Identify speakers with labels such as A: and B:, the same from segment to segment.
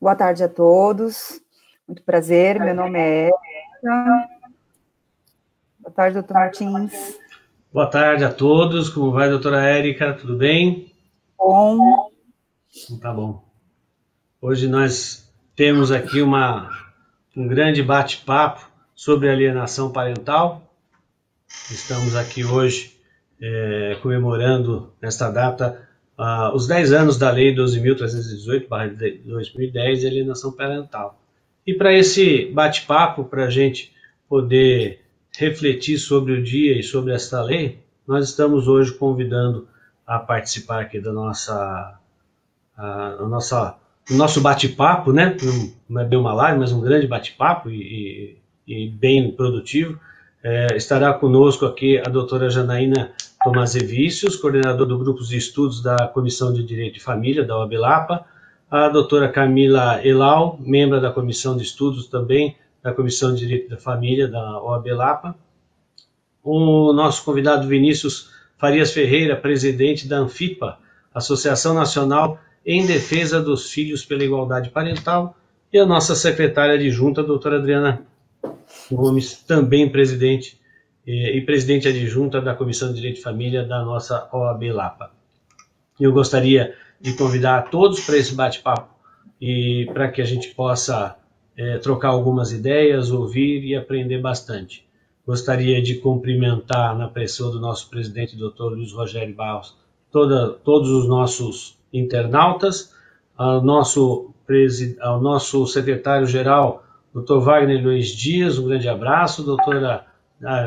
A: Boa tarde a todos. Muito prazer, meu nome é Érica. Boa tarde, doutor Martins.
B: Boa tarde a todos. Como vai, doutora Érica? Tudo bem?
A: Bom.
B: Tá bom. Hoje nós temos aqui um grande bate-papo sobre alienação parental. Estamos aqui hoje comemorando, nesta data, os 10 anos da Lei 12.318/2010 de alienação parental. E para esse bate-papo, para a gente poder refletir sobre o dia e sobre esta lei, nós estamos hoje convidando a participar aqui do nosso bate-papo, né? Não é bem uma live, mas um grande bate-papo e bem produtivo. Estará conosco aqui a doutora Janaína Tomazevicius, coordenadora do Grupo de Estudos da Comissão de Direito de Família, da OAB Lapa, a doutora Camila Elau, membro da Comissão de Estudos também da Comissão de Direito da Família, da OAB Lapa, o nosso convidado Vinícius Farias Ferreira, presidente da ANFIPA, Associação Nacional em Defesa dos Filhos pela Igualdade Parental, e a nossa secretária adjunta, a doutora Adriana Gomes, também presidente e presidente adjunta da Comissão de Direito de Família da nossa OAB Lapa. Eu gostaria de convidar a todos para esse bate-papo e para que a gente possa trocar algumas ideias, ouvir e aprender bastante. Gostaria de cumprimentar, na pessoa do nosso presidente, Dr. Luiz Rogério Barros, todos os nossos internautas, ao nosso secretário-geral, Dr. Wagner Luiz Dias, um grande abraço, doutora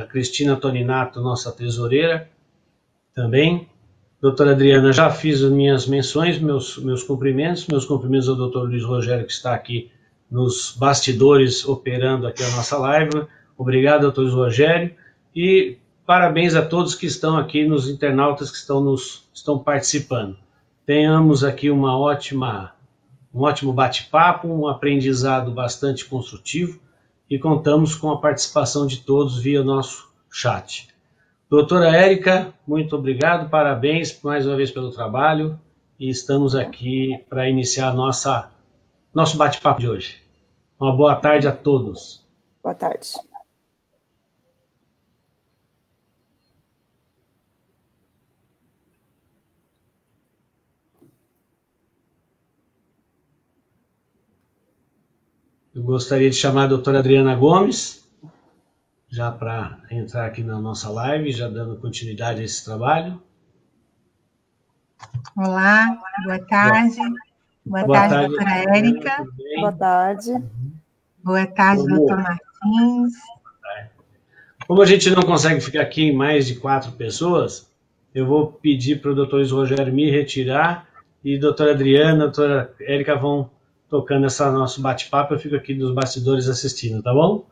B: Cristina Toninato, nossa tesoureira, também. Doutora Adriana, já fiz as minhas menções, meus cumprimentos ao doutor Luiz Rogério, que está aqui nos bastidores, operando aqui a nossa live. Obrigado, doutor Luiz Rogério, e parabéns a todos que estão aqui, nos internautas que estão participando. Tenhamos aqui um ótimo bate-papo, um aprendizado bastante construtivo, e contamos com a participação de todos via nosso chat. Doutora Érica, muito obrigado, parabéns mais uma vez pelo trabalho, e estamos aqui para iniciar nosso bate-papo de hoje. Uma boa tarde a todos.
A: Boa tarde.
B: Eu gostaria de chamar a doutora Adriana Gomes, já para entrar aqui na nossa live, já dando continuidade a esse trabalho.
C: Olá, boa tarde. Boa tarde, doutora Érica.
A: Boa tarde.
C: Boa tarde, doutor Martins.
B: Como a gente não consegue ficar aqui em mais de 4 pessoas, eu vou pedir para o doutor Luiz Rogério me retirar, e a doutora Adriana, a doutora Érica vão tocando esse nosso bate-papo. Eu fico aqui nos bastidores assistindo, tá bom?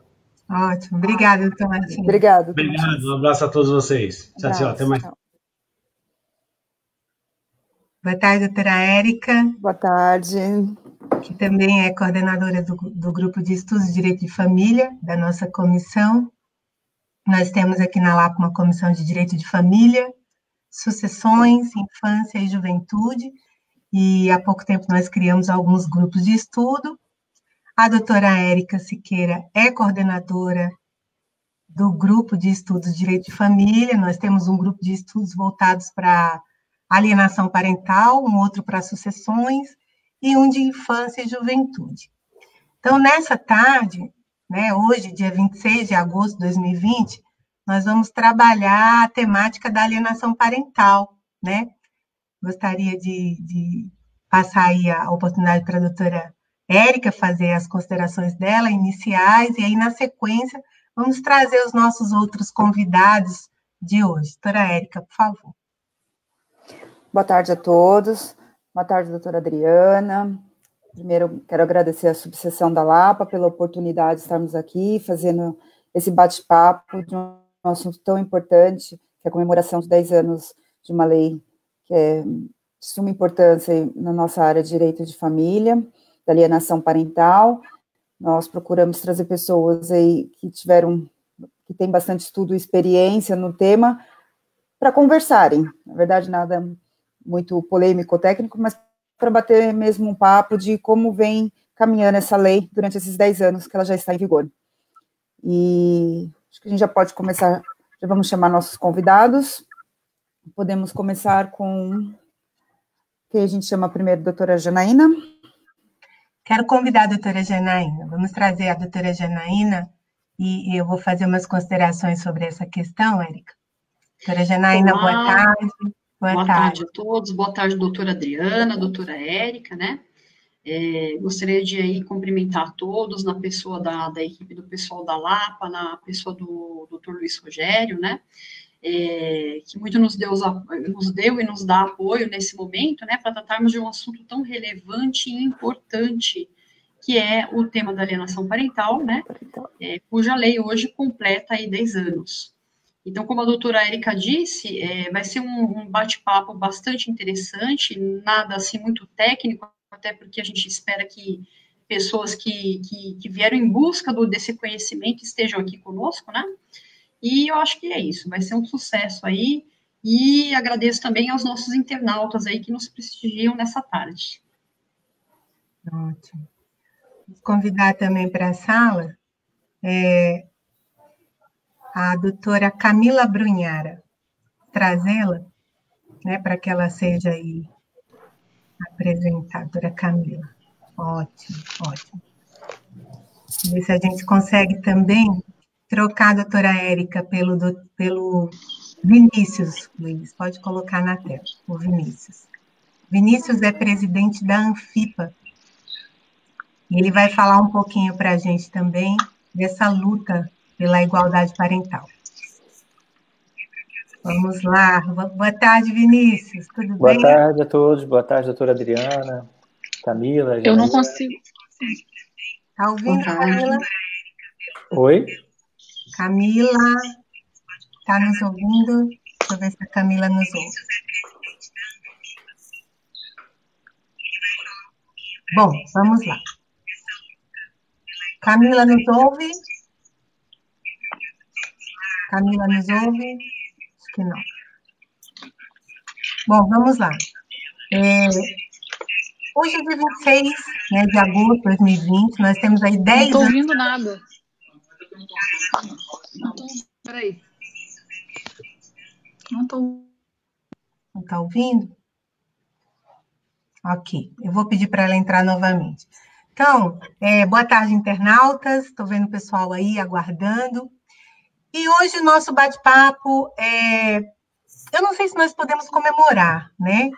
C: Ótimo, obrigada, doutor Martins.
A: Obrigado.
B: Obrigado, um abraço a todos vocês. Tchau, tchau, até mais.
C: Boa tarde, doutora Érica.
A: Boa tarde.
C: Que também é coordenadora do Grupo de Estudos de Direito de Família, da nossa comissão. Nós temos aqui na LAPA uma comissão de Direito de Família, Sucessões, Infância e Juventude, e há pouco tempo nós criamos alguns grupos de estudo. A doutora Érica Siqueira é coordenadora do Grupo de Estudos de Direito de Família. Nós temos um grupo de estudos voltados para alienação parental, um outro para sucessões e um de infância e juventude. Então, nessa tarde, né, hoje, dia 26 de agosto de 2020, nós vamos trabalhar a temática da alienação parental, né? Gostaria de passar aí a oportunidade para a doutora Érica fazer as considerações dela, iniciais, e aí, na sequência, vamos trazer os nossos outros convidados de hoje. Doutora Érica, por favor.
A: Boa tarde a todos. Boa tarde, doutora Adriana. Primeiro, quero agradecer a subseção da Lapa pela oportunidade de estarmos aqui fazendo esse bate-papo de um assunto tão importante, que é a comemoração de 10 anos de uma lei que é de suma importância na nossa área de direito de família, da alienação parental. Nós procuramos trazer pessoas aí que têm bastante estudo e experiência no tema, para conversarem. Na verdade, nada muito polêmico, técnico, mas para bater mesmo um papo de como vem caminhando essa lei durante esses 10 anos que ela já está em vigor. E acho que a gente já pode começar, já vamos chamar nossos convidados. Podemos começar com quem a gente chama primeiro, doutora Janaína.
C: Quero convidar a doutora Janaína. Vamos trazer a doutora Janaína e eu vou fazer umas considerações sobre essa questão, Érica. Doutora Janaína,
D: Olá.
C: boa tarde.
D: Boa tarde a todos. Boa tarde, doutora Adriana, doutora Érica, né? Gostaria de aí cumprimentar a todos na pessoa da equipe do pessoal da Lapa, na pessoa do doutor Luiz Rogério, né? Que muito nos deu e nos dá apoio nesse momento, né? Para tratarmos de um assunto tão relevante e importante, que é o tema da alienação parental, né? Cuja lei hoje completa aí 10 anos. Então, como a doutora Érica disse, vai ser um bate-papo bastante interessante, nada assim muito técnico, até porque a gente espera que pessoas que vieram em busca desse conhecimento estejam aqui conosco, né? E eu acho que é isso, vai ser um sucesso aí, e agradeço também aos nossos internautas aí que nos prestigiam nessa tarde.
C: Ótimo. Vou convidar também para a sala a doutora Camila Brunhara, trazê-la, né, para que ela seja aí apresentada, doutora Camila. Ótimo, ótimo. Ver se a gente consegue também trocar a doutora Érica pelo Vinícius, Luiz, pode colocar na tela, o Vinícius. Vinícius é presidente da Anfipa, e ele vai falar um pouquinho para a gente também dessa luta pela igualdade parental. Vamos lá. Boa tarde, Vinícius. Tudo bem?
E: Boa tarde a todos. Boa tarde, doutora Adriana, Camila.
F: Eu não consigo.
C: Está ouvindo, Camila?
E: Oi?
C: Camila, está nos ouvindo? Deixa eu ver se a Camila nos ouve. Bom, vamos lá. Camila nos ouve? Camila nos ouve? Acho que não. Bom, vamos lá. Hoje é dia 26, né, de agosto de 2020, nós temos aí 10 anos...
F: Não estou ouvindo nada. Peraí. Não estou...
C: Não está ouvindo? Ok, eu vou pedir para ela entrar novamente. Então, boa tarde, internautas, estou vendo o pessoal aí aguardando. E hoje o nosso bate-papo eu não sei se nós podemos comemorar, né?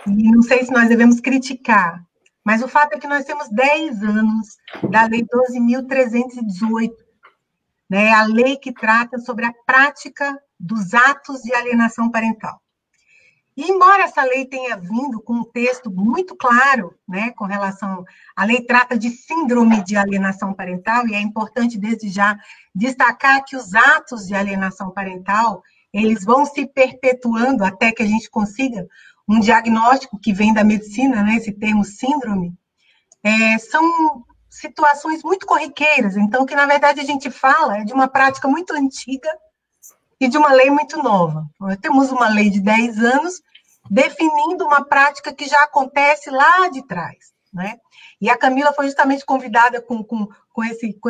C: E não sei se nós devemos criticar, mas o fato é que nós temos 10 anos da Lei 12.318, né? A lei que trata sobre a prática dos atos de alienação parental. E, embora essa lei tenha vindo com um texto muito claro, né, com relação... A lei trata de síndrome de alienação parental, e é importante, desde já, destacar que os atos de alienação parental, eles vão se perpetuando até que a gente consiga um diagnóstico que vem da medicina, né, esse termo síndrome. São situações muito corriqueiras, então, que, na verdade, a gente fala de uma prática muito antiga, e de uma lei muito nova. Nós temos uma lei de 10 anos definindo uma prática que já acontece lá de trás, né? E a Camila foi justamente convidada com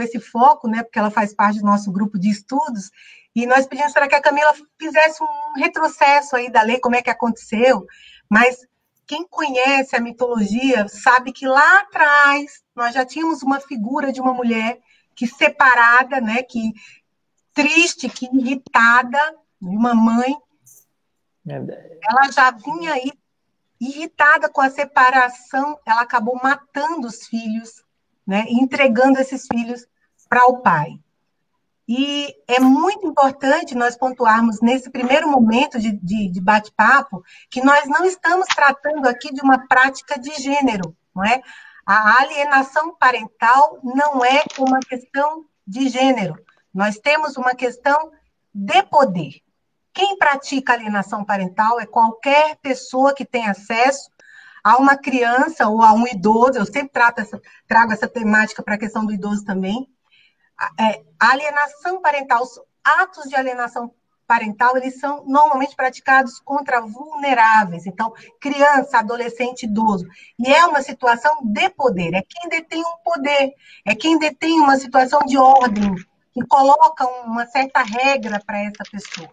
C: esse foco, né? Porque ela faz parte do nosso grupo de estudos, e nós pedimos para que a Camila fizesse um retrocesso aí da lei, como é que aconteceu, mas quem conhece a mitologia sabe que lá atrás nós já tínhamos uma figura de uma mulher que separada, né? Que triste, que irritada, uma mãe, ela já vinha aí irritada com a separação, ela acabou matando os filhos, né, e entregando esses filhos para o pai. E é muito importante nós pontuarmos nesse primeiro momento de bate-papo que nós não estamos tratando aqui de uma prática de gênero, não é? A alienação parental não é uma questão de gênero. Nós temos uma questão de poder. Quem pratica alienação parental é qualquer pessoa que tem acesso a uma criança ou a um idoso. Eu sempre trago essa temática para a questão do idoso também. A alienação parental, os atos de alienação parental, eles são normalmente praticados contra vulneráveis, então, criança, adolescente, idoso, e é uma situação de poder, é quem detém um poder, é quem detém uma situação de ordem, que coloca uma certa regra para essa pessoa.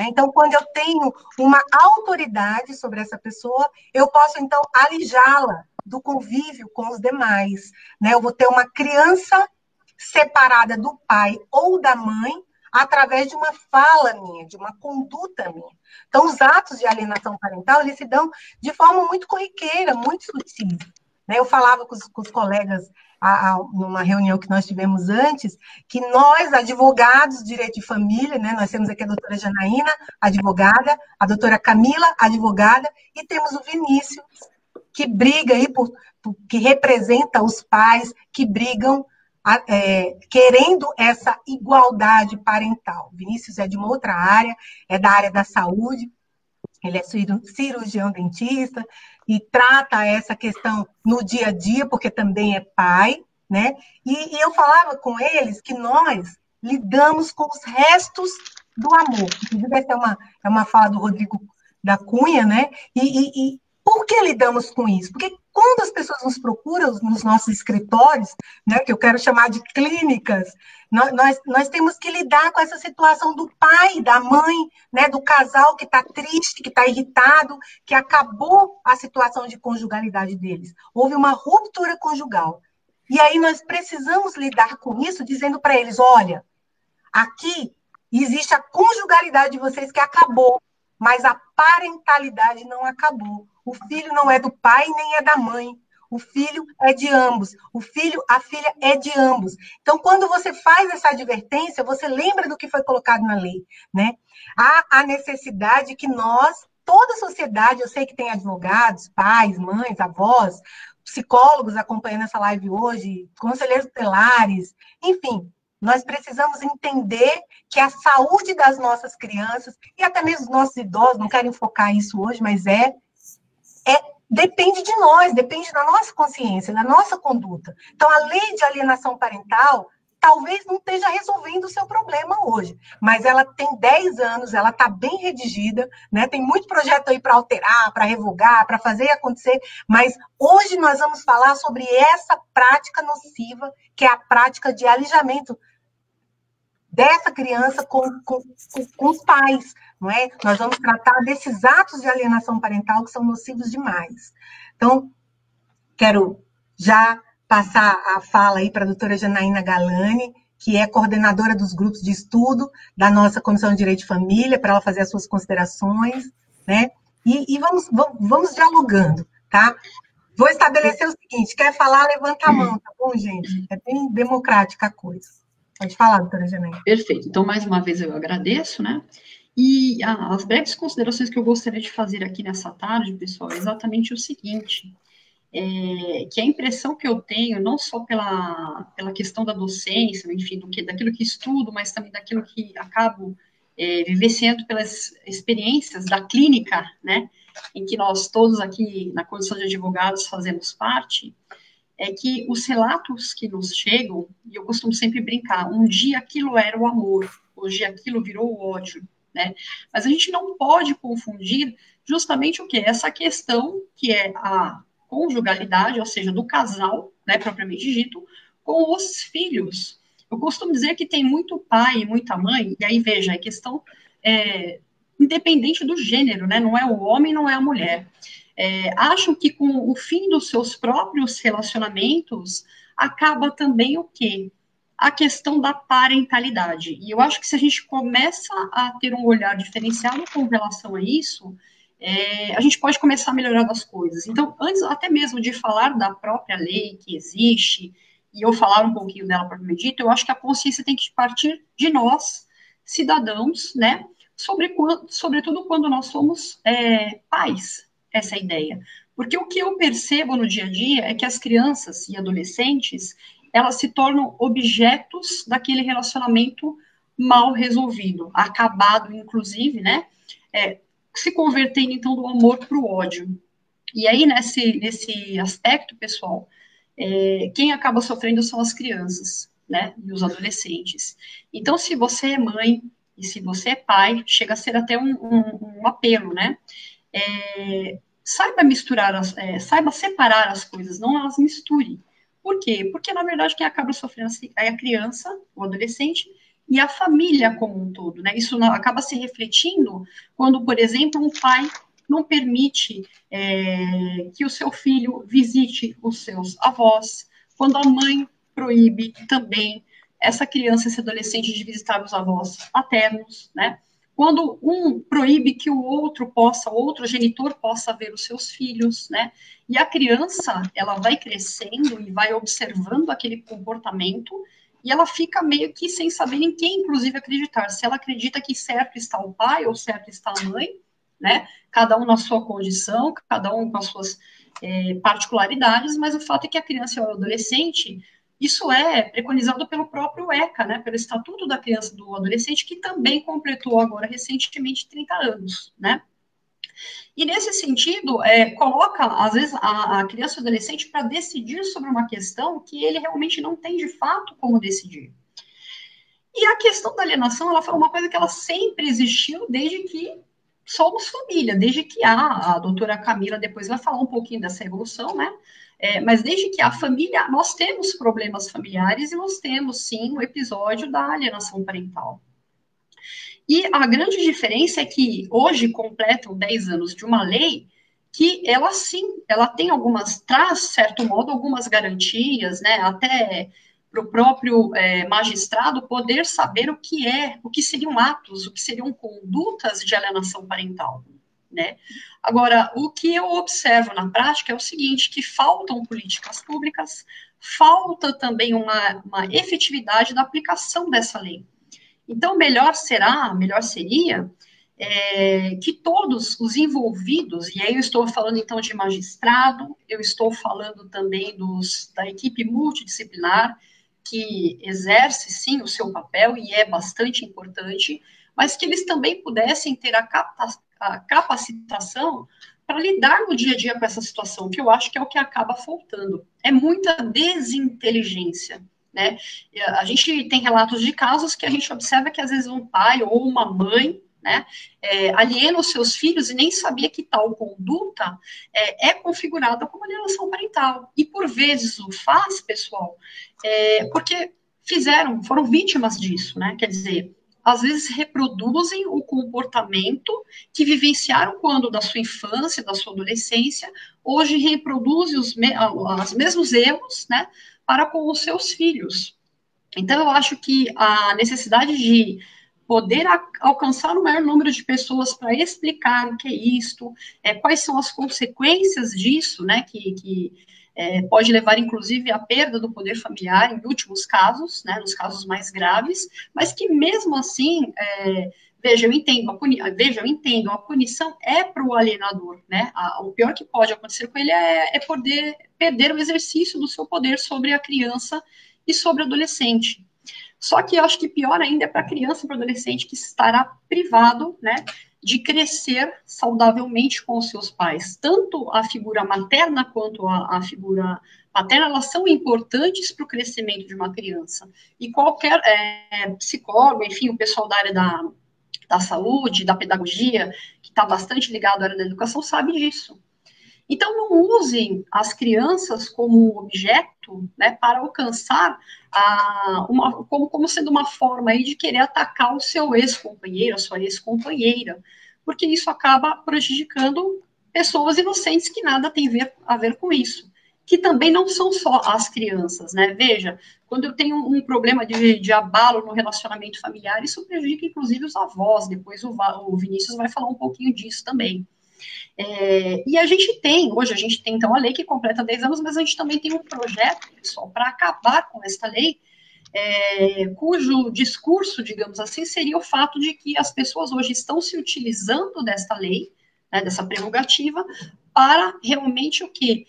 C: Então, quando eu tenho uma autoridade sobre essa pessoa, eu posso, então, alijá-la do convívio com os demais. Eu vou ter uma criança separada do pai ou da mãe através de uma fala minha, de uma conduta minha. Então, os atos de alienação parental, eles se dão de forma muito corriqueira, muito sutil. Eu falava com os colegas numa reunião que nós tivemos antes, que nós, advogados de direito de família, nós temos aqui a doutora Janaína, advogada, a doutora Camila, advogada, e temos o Vinícius, que briga aí que representa os pais que brigam querendo essa igualdade parental. Vinícius é de uma outra área, é da área da saúde, ele é cirurgião dentista e trata essa questão no dia a dia, porque também é pai, E eu falava com eles que nós lidamos com os restos do amor. Inclusive, essa é uma fala do Rodrigo da Cunha, E por que lidamos com isso? Porque quando as pessoas nos procuram nos nossos escritórios, que eu quero chamar de clínicas, nós temos que lidar com essa situação do pai, da mãe, do casal que está triste, que está irritado, que acabou a situação de conjugalidade deles. Houve uma ruptura conjugal. E aí nós precisamos lidar com isso, dizendo para eles, olha, aqui existe a conjugalidade de vocês que acabou, mas a parentalidade não acabou. O filho não é do pai nem é da mãe. O filho é de ambos. A filha é de ambos. Então, quando você faz essa advertência, você lembra do que foi colocado na lei, Há a necessidade que nós, toda a sociedade, eu sei que tem advogados, pais, mães, avós, psicólogos acompanhando essa live hoje, conselheiros tutelares, enfim, nós precisamos entender que a saúde das nossas crianças, e até mesmo dos nossos idosos, não quero enfocar isso hoje, mas depende de nós, depende da nossa consciência, da nossa conduta. Então, a lei de alienação parental talvez não esteja resolvendo o seu problema hoje, mas ela tem 10 anos, ela está bem redigida, Tem muito projeto aí para alterar, para revogar, para fazer acontecer, mas hoje nós vamos falar sobre essa prática nociva, que é a prática de alijamento dessa criança com os pais, Nós vamos tratar desses atos de alienação parental que são nocivos demais. Então, quero já passar a fala aí para a doutora Janaína Galani, que é coordenadora dos grupos de estudo da nossa Comissão de Direito de Família, para ela fazer as suas considerações, E vamos dialogando, tá? Vou estabelecer o seguinte, quer falar, levanta a mão, tá bom, gente? É bem democrática a coisa. Pode falar, doutora Janaína.
D: Perfeito. Então, mais uma vez, eu agradeço, E as breves considerações que eu gostaria de fazer aqui nessa tarde, pessoal, é exatamente o seguinte, que a impressão que eu tenho, não só pela questão da docência, enfim, daquilo que estudo, mas também daquilo que acabo vivenciando pelas experiências da clínica, em que nós todos aqui na condição de advogados fazemos parte, é que os relatos que nos chegam, e eu costumo sempre brincar, um dia aquilo era o amor, hoje aquilo virou o ódio, Mas a gente não pode confundir justamente o quê? Essa questão que é a conjugalidade, ou seja, do casal, propriamente dito, com os filhos. Eu costumo dizer que tem muito pai e muita mãe, e aí veja, a questão independente do gênero, não é o homem, não é a mulher. Acham que com o fim dos seus próprios relacionamentos, acaba também o quê? A questão da parentalidade. E eu acho que se a gente começa a ter um olhar diferenciado com relação a isso, a gente pode começar a melhorar as coisas. Então, antes até mesmo de falar da própria lei que existe, e eu falar um pouquinho dela propriamente dito, eu acho que a consciência tem que partir de nós, cidadãos, sobretudo quando nós somos pais, essa é a ideia. Porque o que eu percebo no dia a dia é que as crianças e adolescentes, elas se tornam objetos daquele relacionamento mal resolvido, acabado, inclusive, se convertendo, então, do amor para o ódio. E aí, nesse aspecto, pessoal, quem acaba sofrendo são as crianças, e os adolescentes. Então, se você é mãe, e se você é pai, chega a ser até um apelo, né? Saiba misturar, saiba separar as coisas, não as misture. Por quê? Porque, na verdade, quem acaba sofrendo é a criança, o adolescente, e a família como um todo, né? Isso acaba se refletindo quando, por exemplo, um pai não permite que o seu filho visite os seus avós, quando a mãe proíbe também essa criança, esse adolescente de visitar os avós paternos, né? Quando um proíbe que o outro genitor possa ver os seus filhos, né? E a criança, ela vai crescendo e vai observando aquele comportamento e ela fica meio que sem saber em quem, inclusive, acreditar. Se ela acredita que certo está o pai ou certo está a mãe, né? Cada um na sua condição, cada um com as suas particularidades, mas o fato é que a criança e o adolescente, isso é preconizado pelo próprio ECA, né? Pelo Estatuto da Criança e do Adolescente, que também completou agora recentemente 30 anos, né? E nesse sentido, coloca, às vezes, a criança e o adolescente para decidir sobre uma questão que ele realmente não tem, de fato, como decidir. E a questão da alienação, ela foi uma coisa que ela sempre existiu desde que somos família, desde que a doutora Camila depois vai falar um pouquinho dessa evolução, né? Mas desde que a família, nós temos problemas familiares e nós temos, sim, o episódio da alienação parental. E a grande diferença é que hoje completam 10 anos de uma lei que ela sim, ela tem traz, de certo modo, algumas garantias, né, até para o próprio magistrado poder saber o que seriam atos, o que seriam condutas de alienação parental, né? Agora, o que eu observo na prática é o seguinte, que faltam políticas públicas, falta também uma efetividade da aplicação dessa lei. Então, melhor seria que todos os envolvidos, e aí eu estou falando então de magistrado, eu estou falando também da equipe multidisciplinar, que exerce sim o seu papel e é bastante importante, mas que eles também pudessem ter a capacitação para lidar no dia a dia com essa situação, que eu acho que é o que acaba faltando. É muita desinteligência, né? A gente tem relatos de casos que a gente observa que às vezes um pai ou uma mãe, né, aliena os seus filhos e nem sabia que tal conduta é configurada como alienação parental. E por vezes o faz, pessoal, porque foram vítimas disso, né? Quer dizer, às vezes reproduzem o comportamento que vivenciaram quando da sua infância, da sua adolescência, hoje reproduzem os mesmos erros, né, para com os seus filhos. Então, eu acho que a necessidade de poder alcançar o maior número de pessoas para explicar o que é isto, quais são as consequências disso, né, que pode levar, inclusive, à perda do poder familiar, em últimos casos, né, nos casos mais graves, mas que, mesmo assim, eu entendo, a punição é para o alienador, né, o pior que pode acontecer com ele é poder perder o exercício do seu poder sobre a criança e sobre o adolescente. Só que eu acho que pior ainda é para a criança e para o adolescente que estará privado, né, de crescer saudavelmente com os seus pais. Tanto a figura materna quanto a figura paterna, elas são importantes para o crescimento de uma criança. E qualquer psicólogo, enfim, o pessoal da área da saúde, da pedagogia, que está bastante ligado à área da educação, sabe disso. Então, não usem as crianças como objeto, né, para alcançar como sendo uma forma aí de querer atacar o seu ex-companheiro, a sua ex-companheira, porque isso acaba prejudicando pessoas inocentes que nada tem a ver com isso, que também não são só as crianças, né? Veja, quando eu tenho um problema de abalo no relacionamento familiar, isso prejudica inclusive os avós, depois o Vinícius vai falar um pouquinho disso também. E hoje a gente tem então a lei que completa 10 anos, mas a gente também tem um projeto, pessoal, para acabar com esta lei, cujo discurso, digamos assim, seria o fato de que as pessoas hoje estão se utilizando desta lei, né, dessa prerrogativa, para realmente o quê?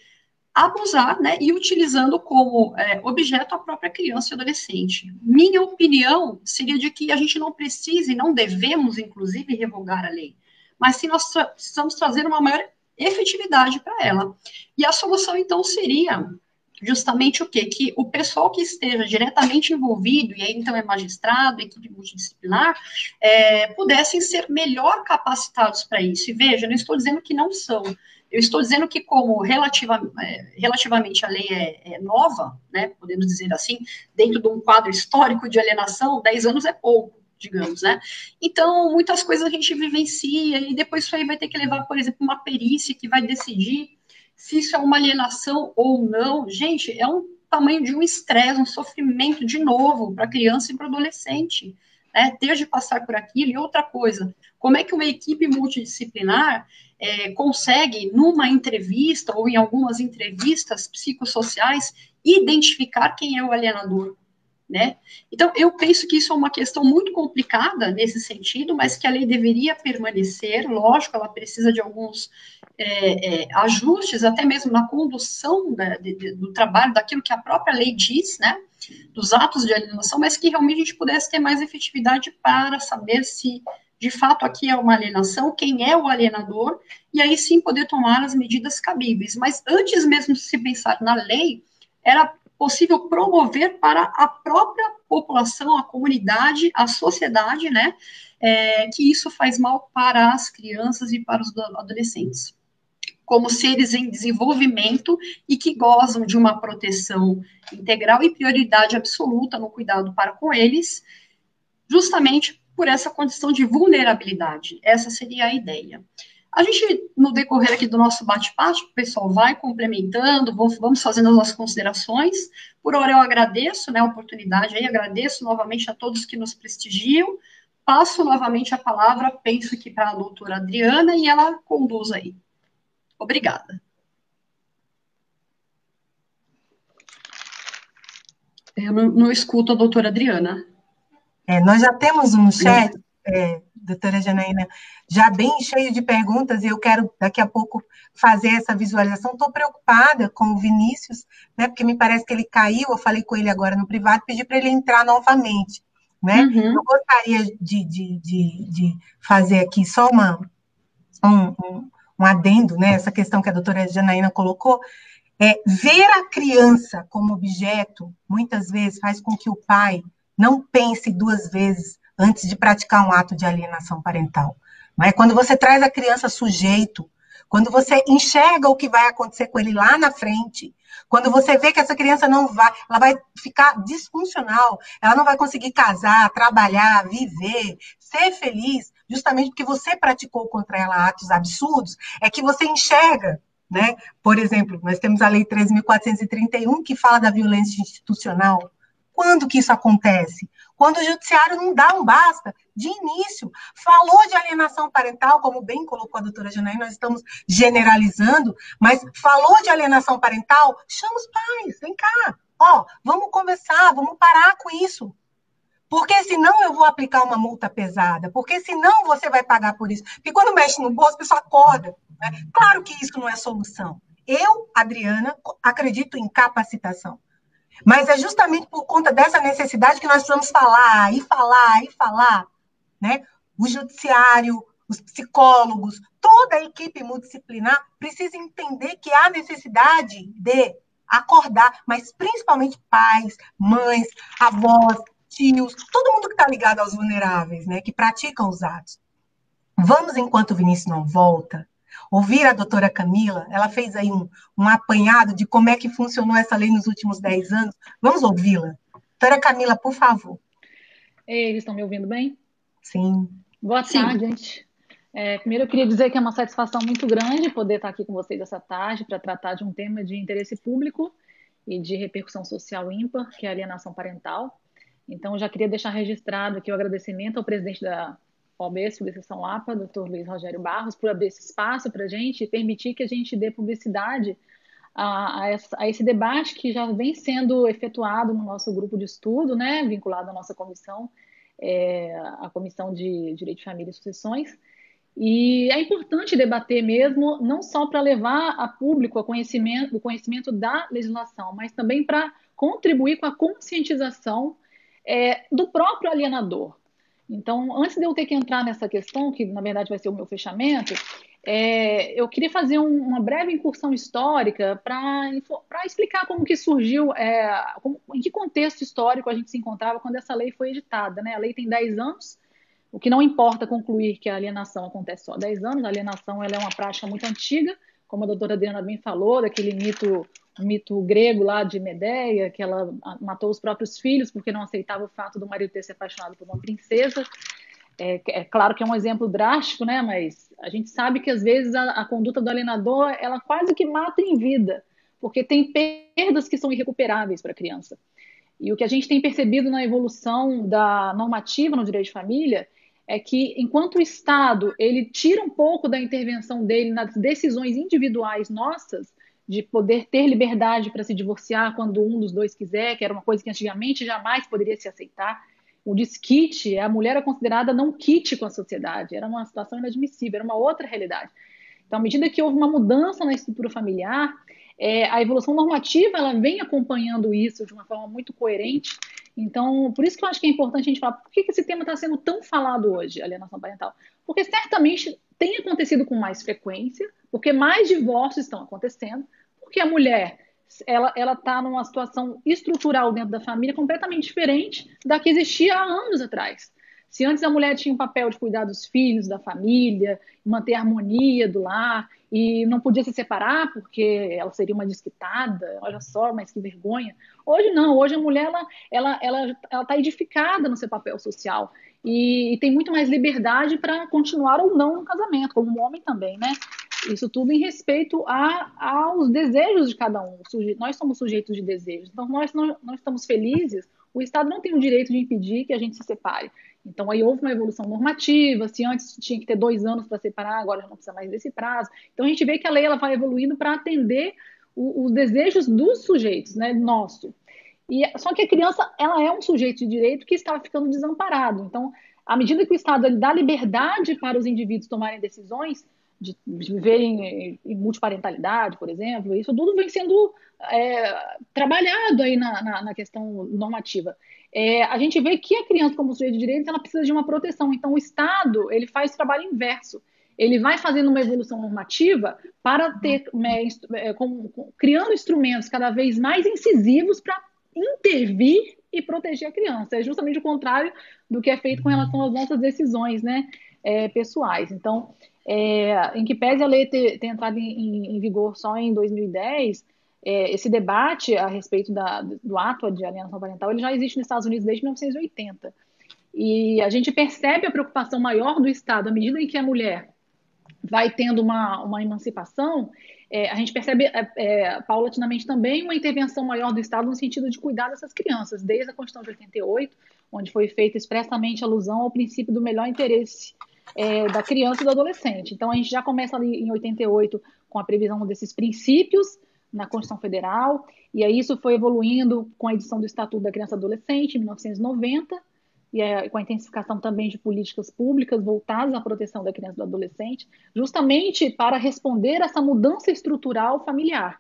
D: Abusar, né, e utilizando como objeto a própria criança e adolescente. Minha opinião seria de que a gente não precisa e não devemos, inclusive, revogar a lei, mas sim nós precisamos trazer uma maior efetividade para ela. E a solução, então, seria justamente o quê? Que o pessoal que esteja diretamente envolvido, e aí então é magistrado, equipe multidisciplinar, pudessem ser melhor capacitados para isso. E veja, eu não estou dizendo que não são, eu estou dizendo que como relativamente a lei é nova, né, podemos dizer assim, dentro de um quadro histórico de alienação, 10 anos é pouco, digamos, né? Então, muitas coisas a gente vivencia, e depois isso aí vai ter que levar, por exemplo, uma perícia que vai decidir se isso é uma alienação ou não. Gente, é um tamanho de um estresse, um sofrimento de novo para a criança e para o adolescente, né? Ter de passar por aquilo. E outra coisa, como é que uma equipe multidisciplinar consegue, numa entrevista ou em algumas entrevistas psicossociais, identificar quem é o alienador, né? Então, eu penso que isso é uma questão muito complicada nesse sentido, mas que a lei deveria permanecer. Lógico, ela precisa de alguns ajustes, até mesmo na condução do trabalho, daquilo que a própria lei diz, né? Dos atos de alienação, mas que realmente a gente pudesse ter mais efetividade para saber se, de fato, aqui é uma alienação, quem é o alienador, e aí sim poder tomar as medidas cabíveis. Mas antes mesmo de se pensar na lei, era possível promover para a própria população, a comunidade, a sociedade, né, que isso faz mal para as crianças e para os adolescentes, como seres em desenvolvimento e que gozam de uma proteção integral e prioridade absoluta no cuidado para com eles, justamente por essa condição de vulnerabilidade. Essa seria a ideia. A gente, no decorrer aqui do nosso bate-papo, o pessoal vai complementando, vamos fazendo as nossas considerações. Por hora eu agradeço, né, a oportunidade aí, agradeço novamente a todos que nos prestigiam. Passo novamente a palavra, penso que para a doutora Adriana, e ela conduz aí. Obrigada. Eu não escuto a doutora Adriana.
C: Nós já temos um chat, doutora Janaína, já bem cheio de perguntas, e eu quero daqui a pouco fazer essa visualização. Estou preocupada com o Vinícius, né, porque me parece que ele caiu, eu falei com ele agora no privado, pedi para ele entrar novamente. Né?
D: Uhum.
C: Eu gostaria de fazer aqui só um adendo, né, essa questão que a doutora Janaína colocou. Ver a criança como objeto, muitas vezes, faz com que o pai não pense duas vezes antes de praticar um ato de alienação parental. Mas quando você traz a criança sujeito, quando você enxerga o que vai acontecer com ele lá na frente, quando você vê que essa criança ela vai ficar disfuncional, ela não vai conseguir casar, trabalhar, viver, ser feliz, justamente porque você praticou contra ela atos absurdos, é que você enxerga, né? Por exemplo, nós temos a Lei 13.431, que fala da violência institucional. Quando que isso acontece? Quando o judiciário não dá um basta de início. Falou de alienação parental, como bem colocou a doutora Janaína, nós estamos generalizando, mas falou de alienação parental, chama os pais, vem cá, vamos conversar, vamos parar com isso. Porque senão eu vou aplicar uma multa pesada, porque senão você vai pagar por isso. Porque quando mexe no bolso, a pessoa acorda. Né? Claro que isso não é solução. Eu, Adriana, acredito em capacitação. Mas é justamente por conta dessa necessidade que nós precisamos falar, e falar, e falar. Né? O judiciário, os psicólogos, toda a equipe multidisciplinar precisa entender que há necessidade de acordar, mas principalmente pais, mães, avós, tios, todo mundo que está ligado aos vulneráveis, né, que praticam os atos. Vamos, enquanto o Vinícius não volta, ouvir a doutora Camila, ela fez aí um apanhado de como é que funcionou essa lei nos últimos 10 anos. Vamos ouvi-la? Doutora Camila, por favor.
F: Eles estão me ouvindo bem?
C: Sim.
F: Boa tarde, gente. Primeiro, eu queria dizer que é uma satisfação muito grande poder estar aqui com vocês essa tarde para tratar de um tema de interesse público e de repercussão social ímpar, que é a alienação parental. Então, eu já queria deixar registrado aqui o agradecimento ao presidente da OAB Subseção Lapa, Dr. Luiz Rogério Barros, por abrir esse espaço para a gente e permitir que a gente dê publicidade a esse debate que já vem sendo efetuado no nosso grupo de estudo, né, vinculado à nossa comissão, a Comissão de Direito de Família e Sucessões. E é importante debater mesmo, não só para levar a público o conhecimento da legislação, mas também para contribuir com a conscientização do próprio alienador. Então, antes de eu ter que entrar nessa questão, que na verdade vai ser o meu fechamento, eu queria fazer uma breve incursão histórica para explicar como que surgiu, em que contexto histórico a gente se encontrava quando essa lei foi editada, né? A lei tem 10 anos, o que não importa concluir que a alienação acontece só há 10 anos, a alienação ela é uma prática muito antiga, como a doutora Adriana bem falou, daquele mito grego lá de Medeia, que ela matou os próprios filhos porque não aceitava o fato do marido ter se apaixonado por uma princesa. É claro que é um exemplo drástico, né? Mas a gente sabe que às vezes a conduta do alienador ela quase que mata em vida, porque tem perdas que são irrecuperáveis para a criança. E o que a gente tem percebido na evolução da normativa no direito de família é que, enquanto o Estado ele tira um pouco da intervenção dele nas decisões individuais nossas, de poder ter liberdade para se divorciar quando um dos dois quiser, que era uma coisa que antigamente jamais poderia se aceitar. O desquite, a mulher era considerada não quite com a sociedade, era uma situação inadmissível, era uma outra realidade. Então, à medida que houve uma mudança na estrutura familiar, a evolução normativa ela vem acompanhando isso de uma forma muito coerente. Então, por isso que eu acho que é importante a gente falar por que esse tema está sendo tão falado hoje, alienação parental. Porque certamente tem acontecido com mais frequência, porque mais divórcios estão acontecendo, porque a mulher ela está numa situação estrutural dentro da família completamente diferente da que existia há anos atrás. Se antes a mulher tinha um papel de cuidar dos filhos, da família, manter a harmonia do lar, e não podia se separar porque ela seria uma desquitada, olha só, mas que vergonha. Hoje não, hoje a mulher ela está edificada no seu papel social e tem muito mais liberdade para continuar ou não no casamento, como um homem também, né? Isso tudo em respeito aos desejos de cada um. Nós somos sujeitos de desejos. Então, nós não estamos felizes, o Estado não tem o direito de impedir que a gente se separe. Então, aí houve uma evolução normativa, se antes tinha que ter 2 anos para separar, agora já não precisa mais desse prazo. Então, a gente vê que a lei ela vai evoluindo para atender os desejos dos sujeitos, né, nosso. Só que a criança ela é um sujeito de direito que está ficando desamparado. Então, à medida que o Estado ele dá liberdade para os indivíduos tomarem decisões, de viverem em multiparentalidade, por exemplo, isso tudo vem sendo trabalhado aí na questão normativa. A gente vê que a criança, como sujeito de direitos, ela precisa de uma proteção. Então, o Estado ele faz o trabalho inverso. Ele vai fazendo uma evolução normativa para ter, criando instrumentos cada vez mais incisivos para intervir e proteger a criança. É justamente o contrário do que é feito com relação às nossas decisões, né, pessoais. Então, em que pese a lei ter entrado em vigor só em 2010, esse debate a respeito do ato de alienação parental ele já existe nos Estados Unidos desde 1980. E a gente percebe a preocupação maior do Estado à medida em que a mulher vai tendo uma emancipação, a gente percebe paulatinamente também uma intervenção maior do Estado no sentido de cuidar dessas crianças, desde a Constituição de 88, onde foi feita expressamente alusão ao princípio do melhor interesse da criança e do adolescente. Então, a gente já começa ali em 88 com a previsão desses princípios na Constituição Federal, e aí isso foi evoluindo com a edição do Estatuto da Criança e Adolescente, em 1990, e com a intensificação também de políticas públicas voltadas à proteção da criança e do adolescente, justamente para responder a essa mudança estrutural familiar,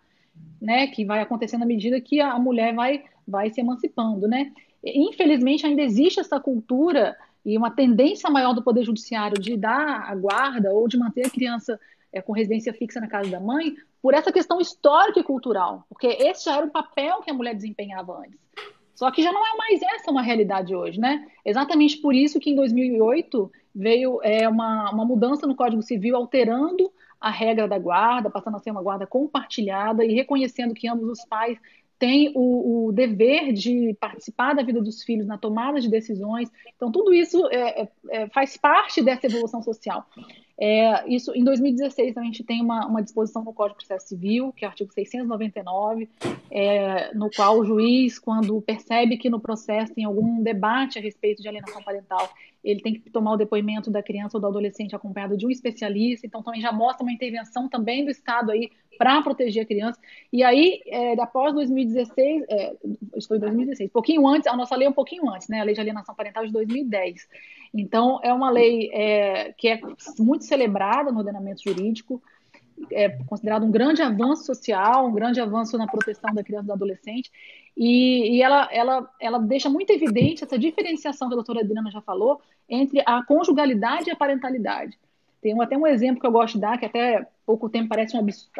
F: né, que vai acontecendo à medida que a mulher vai se emancipando, né? Infelizmente, ainda existe essa cultura e uma tendência maior do Poder Judiciário de dar a guarda ou de manter a criança com residência fixa na casa da mãe por essa questão histórica e cultural, porque esse já era o papel que a mulher desempenhava antes. Só que já não é mais essa uma realidade hoje, né? Exatamente por isso que em 2008 veio uma mudança no Código Civil alterando a regra da guarda, passando a ser uma guarda compartilhada e reconhecendo que ambos os pais têm o dever de participar da vida dos filhos na tomada de decisões. Então, tudo isso faz parte dessa evolução social. Isso, em 2016, a gente tem uma disposição no Código de Processo Civil, que é o artigo 699, no qual o juiz, quando percebe que no processo tem algum debate a respeito de alienação parental, ele tem que tomar o depoimento da criança ou do adolescente acompanhado de um especialista, então também já mostra uma intervenção também do Estado aí para proteger a criança. E aí, após 2016, isso foi 2016, pouquinho antes, a nossa lei é um pouquinho antes, né, a Lei de Alienação Parental de 2010. Então, é uma lei que é muito celebrada no ordenamento jurídico, é considerado um grande avanço social, um grande avanço na proteção da criança e do adolescente, e ela deixa muito evidente essa diferenciação que a doutora Adriana já falou entre a conjugalidade e a parentalidade. Tem até um exemplo que eu gosto de dar, que até pouco tempo parece um absurdo,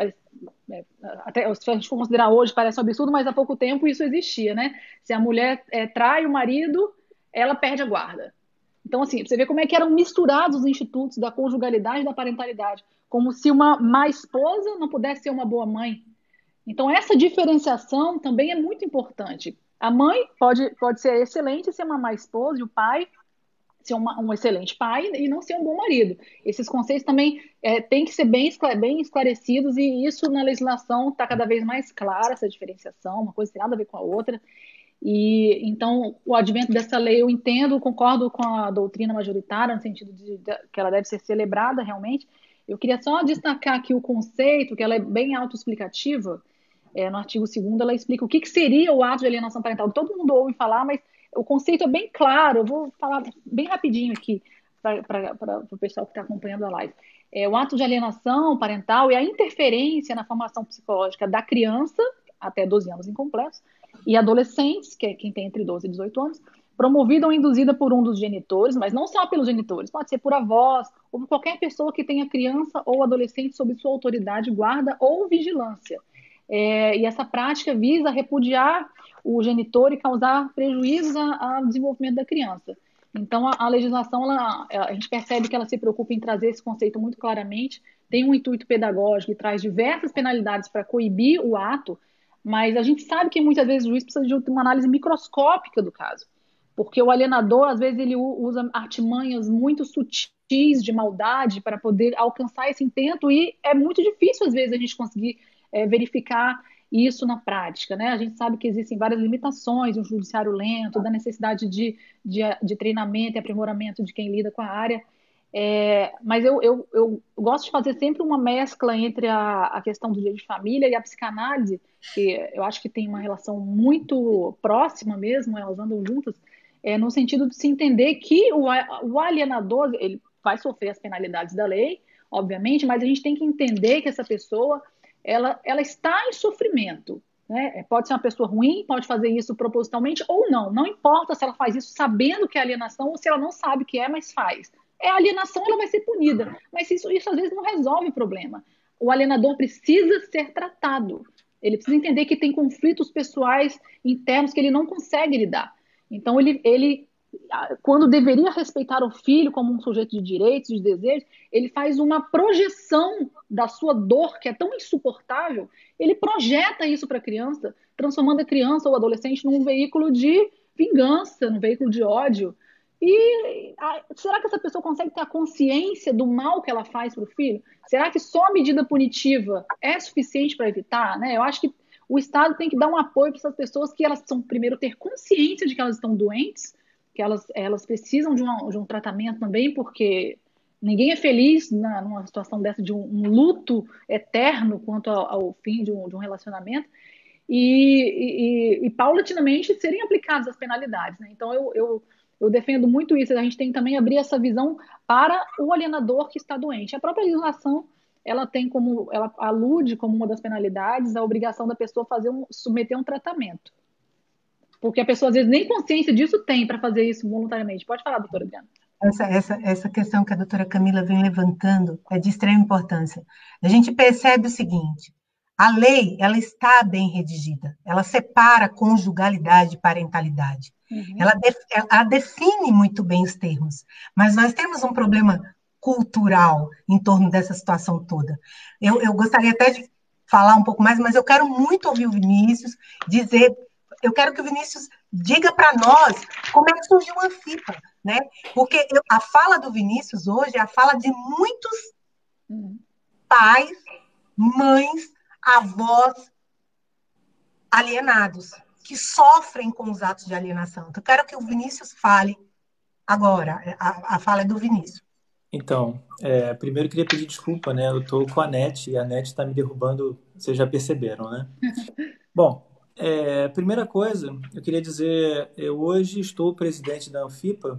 F: até se a gente for considerar hoje parece um absurdo, mas há pouco tempo isso existia, né? Se a mulher trai o marido, ela perde a guarda. Então, assim, você vê como é que eram misturados os institutos da conjugalidade e da parentalidade, como se uma má esposa não pudesse ser uma boa mãe. Então, essa diferenciação também é muito importante. A mãe pode ser excelente, ser uma má esposa, e o pai ser um excelente pai e não ser um bom marido. Esses conceitos também têm que ser bem esclarecidos, e isso na legislação está cada vez mais clara, essa diferenciação, uma coisa tem nada a ver com a outra. E então o advento dessa lei, eu entendo, concordo com a doutrina majoritária, no sentido de que ela deve ser celebrada realmente. Eu queria só destacar aqui o conceito, que ela é bem autoexplicativa. No artigo 2º, ela explica o que seria o ato de alienação parental. Todo mundo ouve falar, mas o conceito é bem claro. Eu vou falar bem rapidinho aqui para o pessoal que está acompanhando a live. O ato de alienação parental é a interferência na formação psicológica da criança, até 12 anos incompletos, e adolescentes, que é quem tem entre 12 e 18 anos, promovida ou induzida por um dos genitores, mas não só pelos genitores, pode ser por avós, ou por qualquer pessoa que tenha criança ou adolescente sob sua autoridade, guarda ou vigilância. E essa prática visa repudiar o genitor e causar prejuízos ao desenvolvimento da criança. Então, a legislação, a gente percebe que ela se preocupa em trazer esse conceito muito claramente, tem um intuito pedagógico e traz diversas penalidades para coibir o ato, mas a gente sabe que muitas vezes o juiz precisa de uma análise microscópica do caso, porque o alienador, às vezes, ele usa artimanhas muito sutis de maldade para poder alcançar esse intento, e é muito difícil, às vezes, a gente conseguir verificar isso na prática, né? A gente sabe que existem várias limitações, um judiciário lento, da necessidade de treinamento e aprimoramento de quem lida com a área, mas eu gosto de fazer sempre uma mescla entre a questão do direito de família e a psicanálise, que eu acho que tem uma relação muito próxima mesmo, elas andam juntas, no sentido de se entender que o alienador, ele vai sofrer as penalidades da lei, obviamente, mas a gente tem que entender que essa pessoa ela está em sofrimento, né? Pode ser uma pessoa ruim, pode fazer isso propositalmente ou não. Não importa se ela faz isso sabendo que é alienação ou se ela não sabe que mas faz. Alienação, ela vai ser punida. Mas isso às vezes não resolve o problema. O alienador precisa ser tratado. Ele precisa entender que tem conflitos pessoais internos que ele não consegue lidar. Então, ele quando deveria respeitar o filho como um sujeito de direitos, de desejos, ele faz uma projeção da sua dor, que é tão insuportável, ele projeta isso para a criança, transformando a criança ou o adolescente num veículo de vingança, num veículo de ódio. E será que essa pessoa consegue ter a consciência do mal que ela faz para o filho? Será que só a medida punitiva é suficiente para evitar? Né? Eu acho que o Estado tem que dar um apoio para essas pessoas, que elas precisam primeiro ter consciência de que elas estão doentes, que elas precisam de um tratamento também, porque ninguém é feliz numa situação dessa, de um luto eterno quanto ao fim de um relacionamento, e paulatinamente serem aplicadas as penalidades, né? Então eu defendo muito isso. A gente tem que também abrir essa visão para o alienador que está doente. A própria legislação, ela alude como uma das penalidades a obrigação da pessoa submeter um tratamento. Porque a pessoa, às vezes, nem consciência disso tem para fazer isso voluntariamente. Pode falar, doutora Adriana.
C: Essa questão que a doutora Camila vem levantando é de extrema importância. A gente percebe o seguinte: a lei, ela está bem redigida, ela separa conjugalidade e parentalidade. Uhum. Ela define muito bem os termos, mas nós temos um problema cultural em torno dessa situação toda. Eu gostaria até de falar um pouco mais, mas eu quero muito ouvir o Vinícius dizer. Eu quero que o Vinícius diga para nós como é que surgiu a Anfipa, né? Porque a fala do Vinícius hoje é a fala de muitos pais, mães, avós alienados, que sofrem com os atos de alienação. Então, eu quero que o Vinícius fale agora. A fala é do Vinícius.
E: Então, primeiro eu queria pedir desculpa, né? Eu estou com a NET e a NET está me derrubando, vocês já perceberam, né? Bom, primeira coisa, eu queria dizer, eu hoje estou presidente da Anfipa,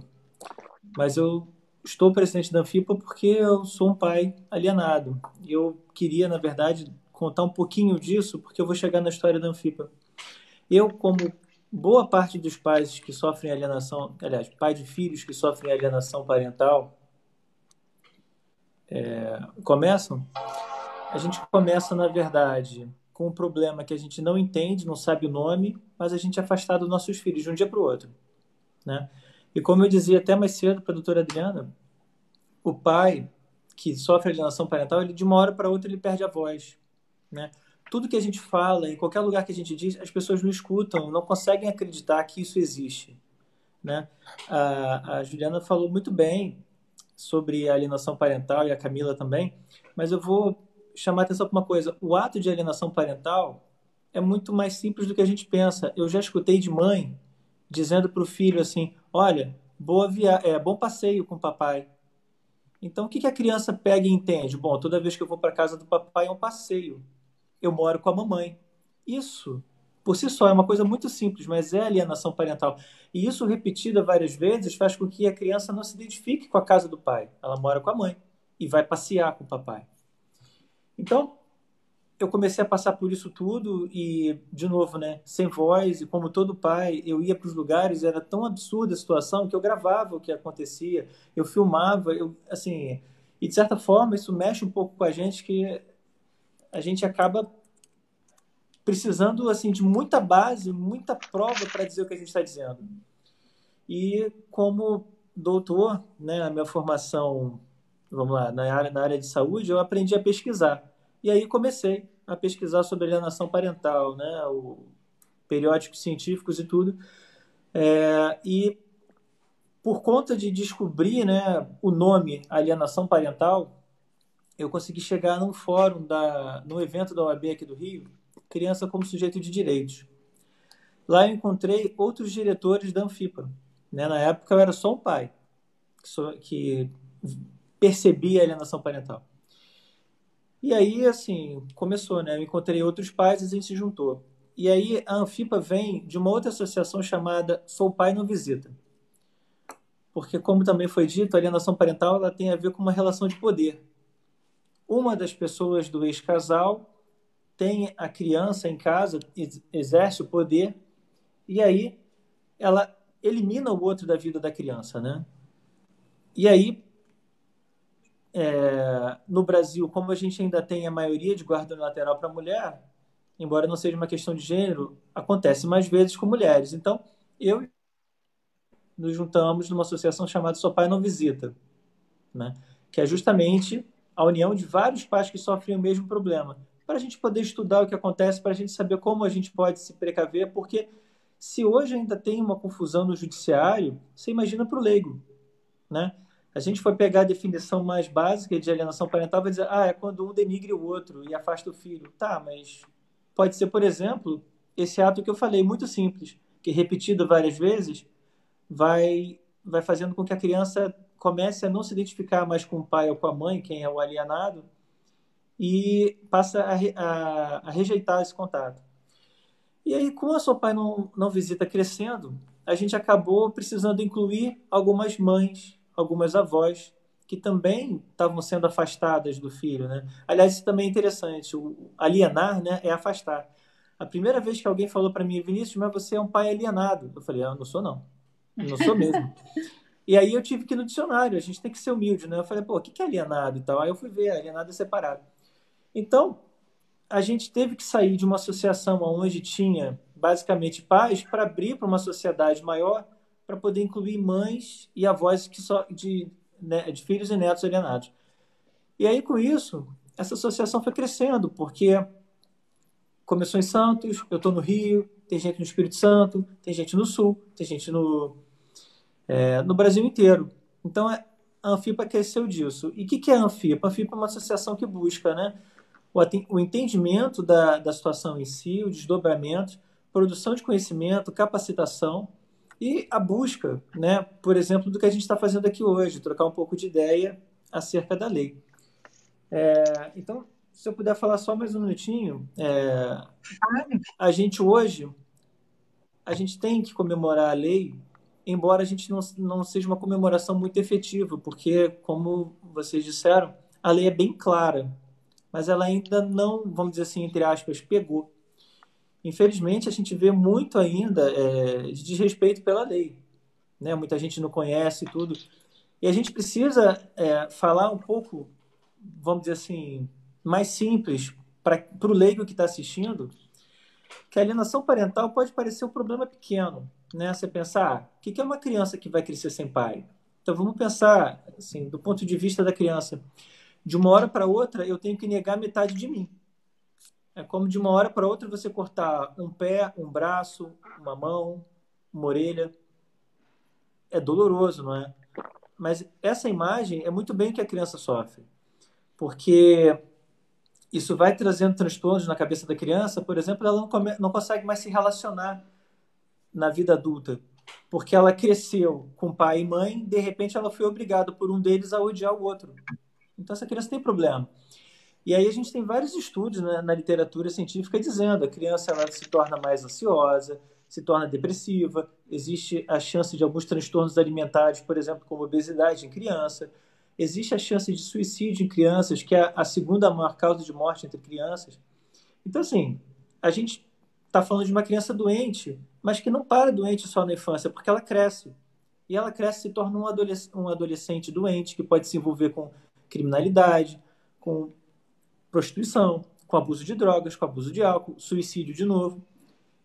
E: mas eu estou presidente da Anfipa porque eu sou um pai alienado. E eu queria, na verdade, contar um pouquinho disso, porque eu vou chegar na história da Anfipa. Eu, como boa parte dos pais que sofrem alienação, aliás, pai de filhos que sofrem alienação parental, começam, a gente começa, na verdade, com um problema que a gente não entende, não sabe o nome, mas a gente é afastado dos nossos filhos de um dia para o outro, né? E como eu dizia até mais cedo para a doutora Adriana, o pai que sofre alienação parental, ele de uma hora para outra ele perde a voz, né? Tudo que a gente fala, em qualquer lugar que a gente diz, as pessoas não escutam, não conseguem acreditar que isso existe, né? A Juliana falou muito bem sobre a alienação parental e a Camila também, mas eu vou chamar a atenção para uma coisa. O ato de alienação parental é muito mais simples do que a gente pensa. Eu já escutei de mãe dizendo para o filho assim, olha, bom passeio com o papai. Então, o que a criança pega e entende? Bom, toda vez que eu vou para casa do papai é um passeio. Eu moro com a mamãe. Isso, por si só, é uma coisa muito simples, mas é alienação parental. E isso, repetida várias vezes, faz com que a criança não se identifique com a casa do pai. Ela mora com a mãe e vai passear com o papai. Então, eu comecei a passar por isso tudo e, de novo, né, sem voz, e como todo pai, eu ia para os lugares, era tão absurda a situação que eu gravava o que acontecia, eu filmava, assim, e de certa forma isso mexe um pouco com a gente, que a gente acaba precisando, assim, de muita base, muita prova para dizer o que a gente está dizendo. E como doutor, né, a minha formação, vamos lá, na área de saúde, eu aprendi a pesquisar. E aí comecei a pesquisar sobre alienação parental, né, periódicos científicos e tudo. E por conta de descobrir, né, o nome alienação parental, eu consegui chegar num fórum, num evento da OAB aqui do Rio, Criança como Sujeito de Direitos. Lá eu encontrei outros diretores da Anfipa. Né? Na época eu era só um pai que percebia a alienação parental. E aí, assim, começou, né? Eu encontrei outros pais e a gente se juntou. E aí a Anfipa vem de uma outra associação chamada Sou Pai Não Visita. Porque, como também foi dito, a alienação parental ela tem a ver com uma relação de poder. Uma das pessoas do ex-casal tem a criança em casa, exerce o poder, e aí ela elimina o outro da vida da criança, né? E aí, no Brasil, como a gente ainda tem a maioria de guarda unilateral para mulher, embora não seja uma questão de gênero, acontece mais vezes com mulheres. Então, eu nos juntamos numa associação chamada Sou Pai Não Visita, né? Que é justamente a união de vários pais que sofrem o mesmo problema, para a gente poder estudar o que acontece, para a gente saber como a gente pode se precaver, porque se hoje ainda tem uma confusão no judiciário, você imagina para o leigo, né? A gente foi pegar a definição mais básica de alienação parental, vai dizer, é quando um denigre o outro e afasta o filho. Tá, mas pode ser, por exemplo, esse ato que eu falei, muito simples, que repetido várias vezes, vai fazendo com que a criança comece a não se identificar mais com o pai ou com a mãe, quem é o alienado, e passa a rejeitar esse contato. E aí, com a Sou Pai Não Visita crescendo, a gente acabou precisando incluir algumas mães, algumas avós, que também estavam sendo afastadas do filho, né? Aliás, isso também é interessante. O alienar, né, é afastar. A primeira vez que alguém falou para mim, Vinícius, mas você é um pai alienado. Eu falei, eu não sou não. Não sou mesmo. E aí eu tive que ir no dicionário, a gente tem que ser humilde, né? Eu falei, o que é alienado e tal? Aí eu fui ver, alienado é separado. Então, a gente teve que sair de uma associação onde tinha basicamente pais para abrir para uma sociedade maior para poder incluir mães e avós de filhos e netos alienados. E aí, com isso, essa associação foi crescendo, porque começou em Santos, eu estou no Rio, tem gente no Espírito Santo, tem gente no Sul, tem gente no Brasil inteiro. Então, a Anfipa cresceu disso. E o que é a Anfipa? A Anfipa é uma associação que busca, né, o entendimento da situação em si, o desdobramento, produção de conhecimento, capacitação e a busca, né, por exemplo, do que a gente está fazendo aqui hoje, trocar um pouco de ideia acerca da lei. Então, se eu puder falar só mais um minutinho, a gente hoje, a gente tem que comemorar a lei, embora a gente não seja uma comemoração muito efetiva, porque, como vocês disseram, a lei é bem clara, mas ela ainda não, vamos dizer assim, entre aspas, pegou. Infelizmente, a gente vê muito ainda de desrespeito pela lei, né? Muita gente não conhece tudo. E a gente precisa falar um pouco vamos dizer assim, mais simples para o leigo que está assistindo, que a alienação parental pode parecer um problema pequeno, né? Você pensar, o que é uma criança que vai crescer sem pai? Então vamos pensar, assim, do ponto de vista da criança. De uma hora para outra, eu tenho que negar metade de mim. É como de uma hora para outra você cortar um pé, um braço, uma mão, uma orelha. É doloroso, não é? Mas essa imagem é muito bem que a criança sofre, porque isso vai trazendo transtornos na cabeça da criança. Por exemplo, ela não consegue mais se relacionar na vida adulta, porque ela cresceu com pai e mãe, de repente ela foi obrigada por um deles a odiar o outro. Então essa criança tem problema. E aí a gente tem vários estudos, né, na literatura científica dizendo que a criança ela se torna mais ansiosa, se torna depressiva, existe a chance de alguns transtornos alimentares, por exemplo, como obesidade em criança, existe a chance de suicídio em crianças, que é a segunda maior causa de morte entre crianças. Então, assim, a gente está falando de uma criança doente, mas que não para doente só na infância, porque ela cresce. E ela cresce e se torna um adolescente doente, que pode se envolver com criminalidade, com prostituição, com abuso de drogas, com abuso de álcool, suicídio de novo.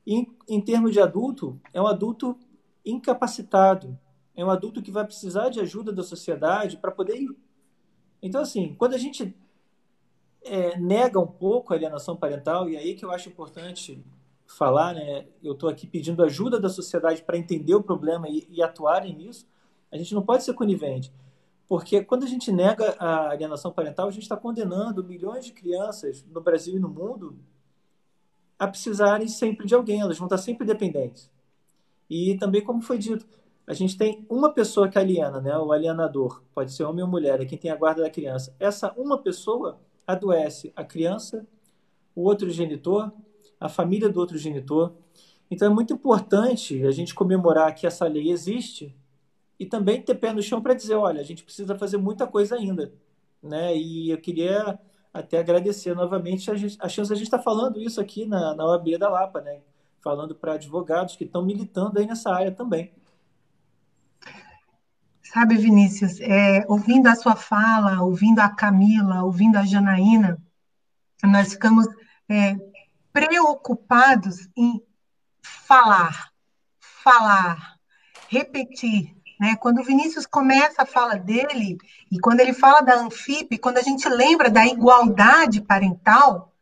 E: E, em termos de adulto, é um adulto incapacitado, é um adulto que vai precisar de ajuda da sociedade para poder ir. Então, assim, quando a gente nega um pouco a alienação parental, e aí que eu acho importante falar, né? Eu estou aqui pedindo ajuda da sociedade para entender o problema e atuarem nisso, a gente não pode ser conivente. Porque quando a gente nega a alienação parental, a gente está condenando milhões de crianças no Brasil e no mundo a precisarem sempre de alguém, elas vão estar sempre dependentes. E também, como foi dito, a gente tem uma pessoa que aliena, né? O alienador, pode ser homem ou mulher, é quem tem a guarda da criança. Essa uma pessoa adoece a criança, o outro genitor, a família do outro genitor. Então é muito importante a gente comemorar que essa lei existe e também ter pé no chão para dizer, olha, a gente precisa fazer muita coisa ainda, né? E eu queria até agradecer novamente a chance de a gente estar falando isso aqui na OAB da Lapa, né? Falando para advogados que estão militando aí nessa área também.
C: Sabe, Vinícius, ouvindo a sua fala, ouvindo a Camila, ouvindo a Janaína, nós ficamos preocupados em falar, repetir, né? Quando o Vinícius começa a fala dele, e quando ele fala da Anfip, quando a gente lembra da igualdade parental,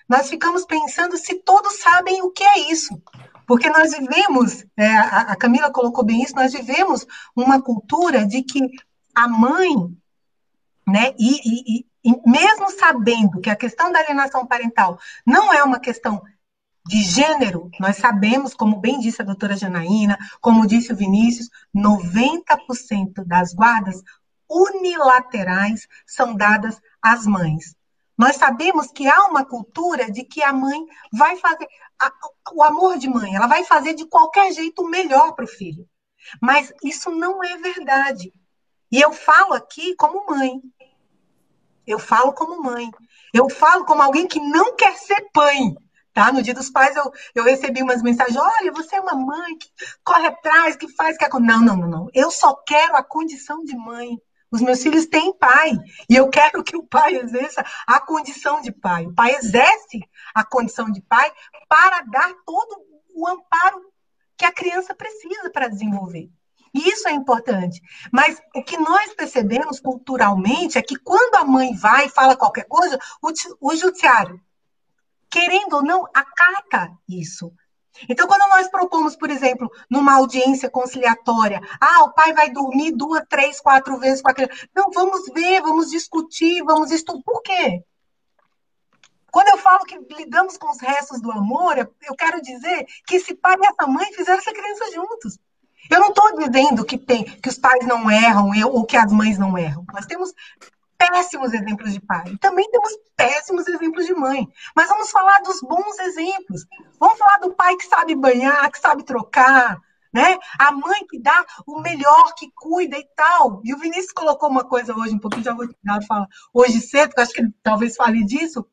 C: nós ficamos pensando se todos sabem o que é isso. Porque nós vivemos, a Camila colocou bem isso, nós vivemos uma cultura de que a mãe, né, e mesmo sabendo que a questão da alienação parental não é uma questão de gênero, nós sabemos, como bem disse a doutora Janaína, como disse o Vinícius, 90% das guardas unilaterais são dadas às mães. Nós sabemos que há uma cultura de que a mãe vai fazer o amor de mãe, ela vai fazer de qualquer jeito o melhor para o filho. Mas isso não é verdade. E eu falo aqui como mãe. Eu falo como mãe. Eu falo como alguém que não quer ser mãe. Tá? No Dia dos Pais eu recebi umas mensagens, olha, você é uma mãe que corre atrás, que faz, que acontece. Não. Eu só quero a condição de mãe. Os meus filhos têm pai, e eu quero que o pai exerça a condição de pai. O pai exerce a condição de pai para dar todo o amparo que a criança precisa para desenvolver. E isso é importante. Mas o que nós percebemos culturalmente é que quando a mãe vai e fala qualquer coisa, o judiciário, querendo ou não, acata isso. Então, quando nós propomos, por exemplo, numa audiência conciliatória, o pai vai dormir 2, 3, 4 vezes com a criança. Não, vamos ver, vamos discutir, vamos estudar. Por quê? Quando eu falo que lidamos com os restos do amor, eu quero dizer que esse pai e essa mãe fizeram essa criança juntos. Eu não estou dizendo que os pais não erram ou que as mães não erram. Nós temos péssimos exemplos de pai. Também temos péssimos exemplos de mãe. Mas vamos falar dos bons exemplos. Vamos falar do pai que sabe banhar, que sabe trocar, né? A mãe que dá o melhor, que cuida e tal. E o Vinícius colocou uma coisa hoje, um pouquinho, já vou tirar e falar hoje cedo, que eu acho que ele talvez fale disso.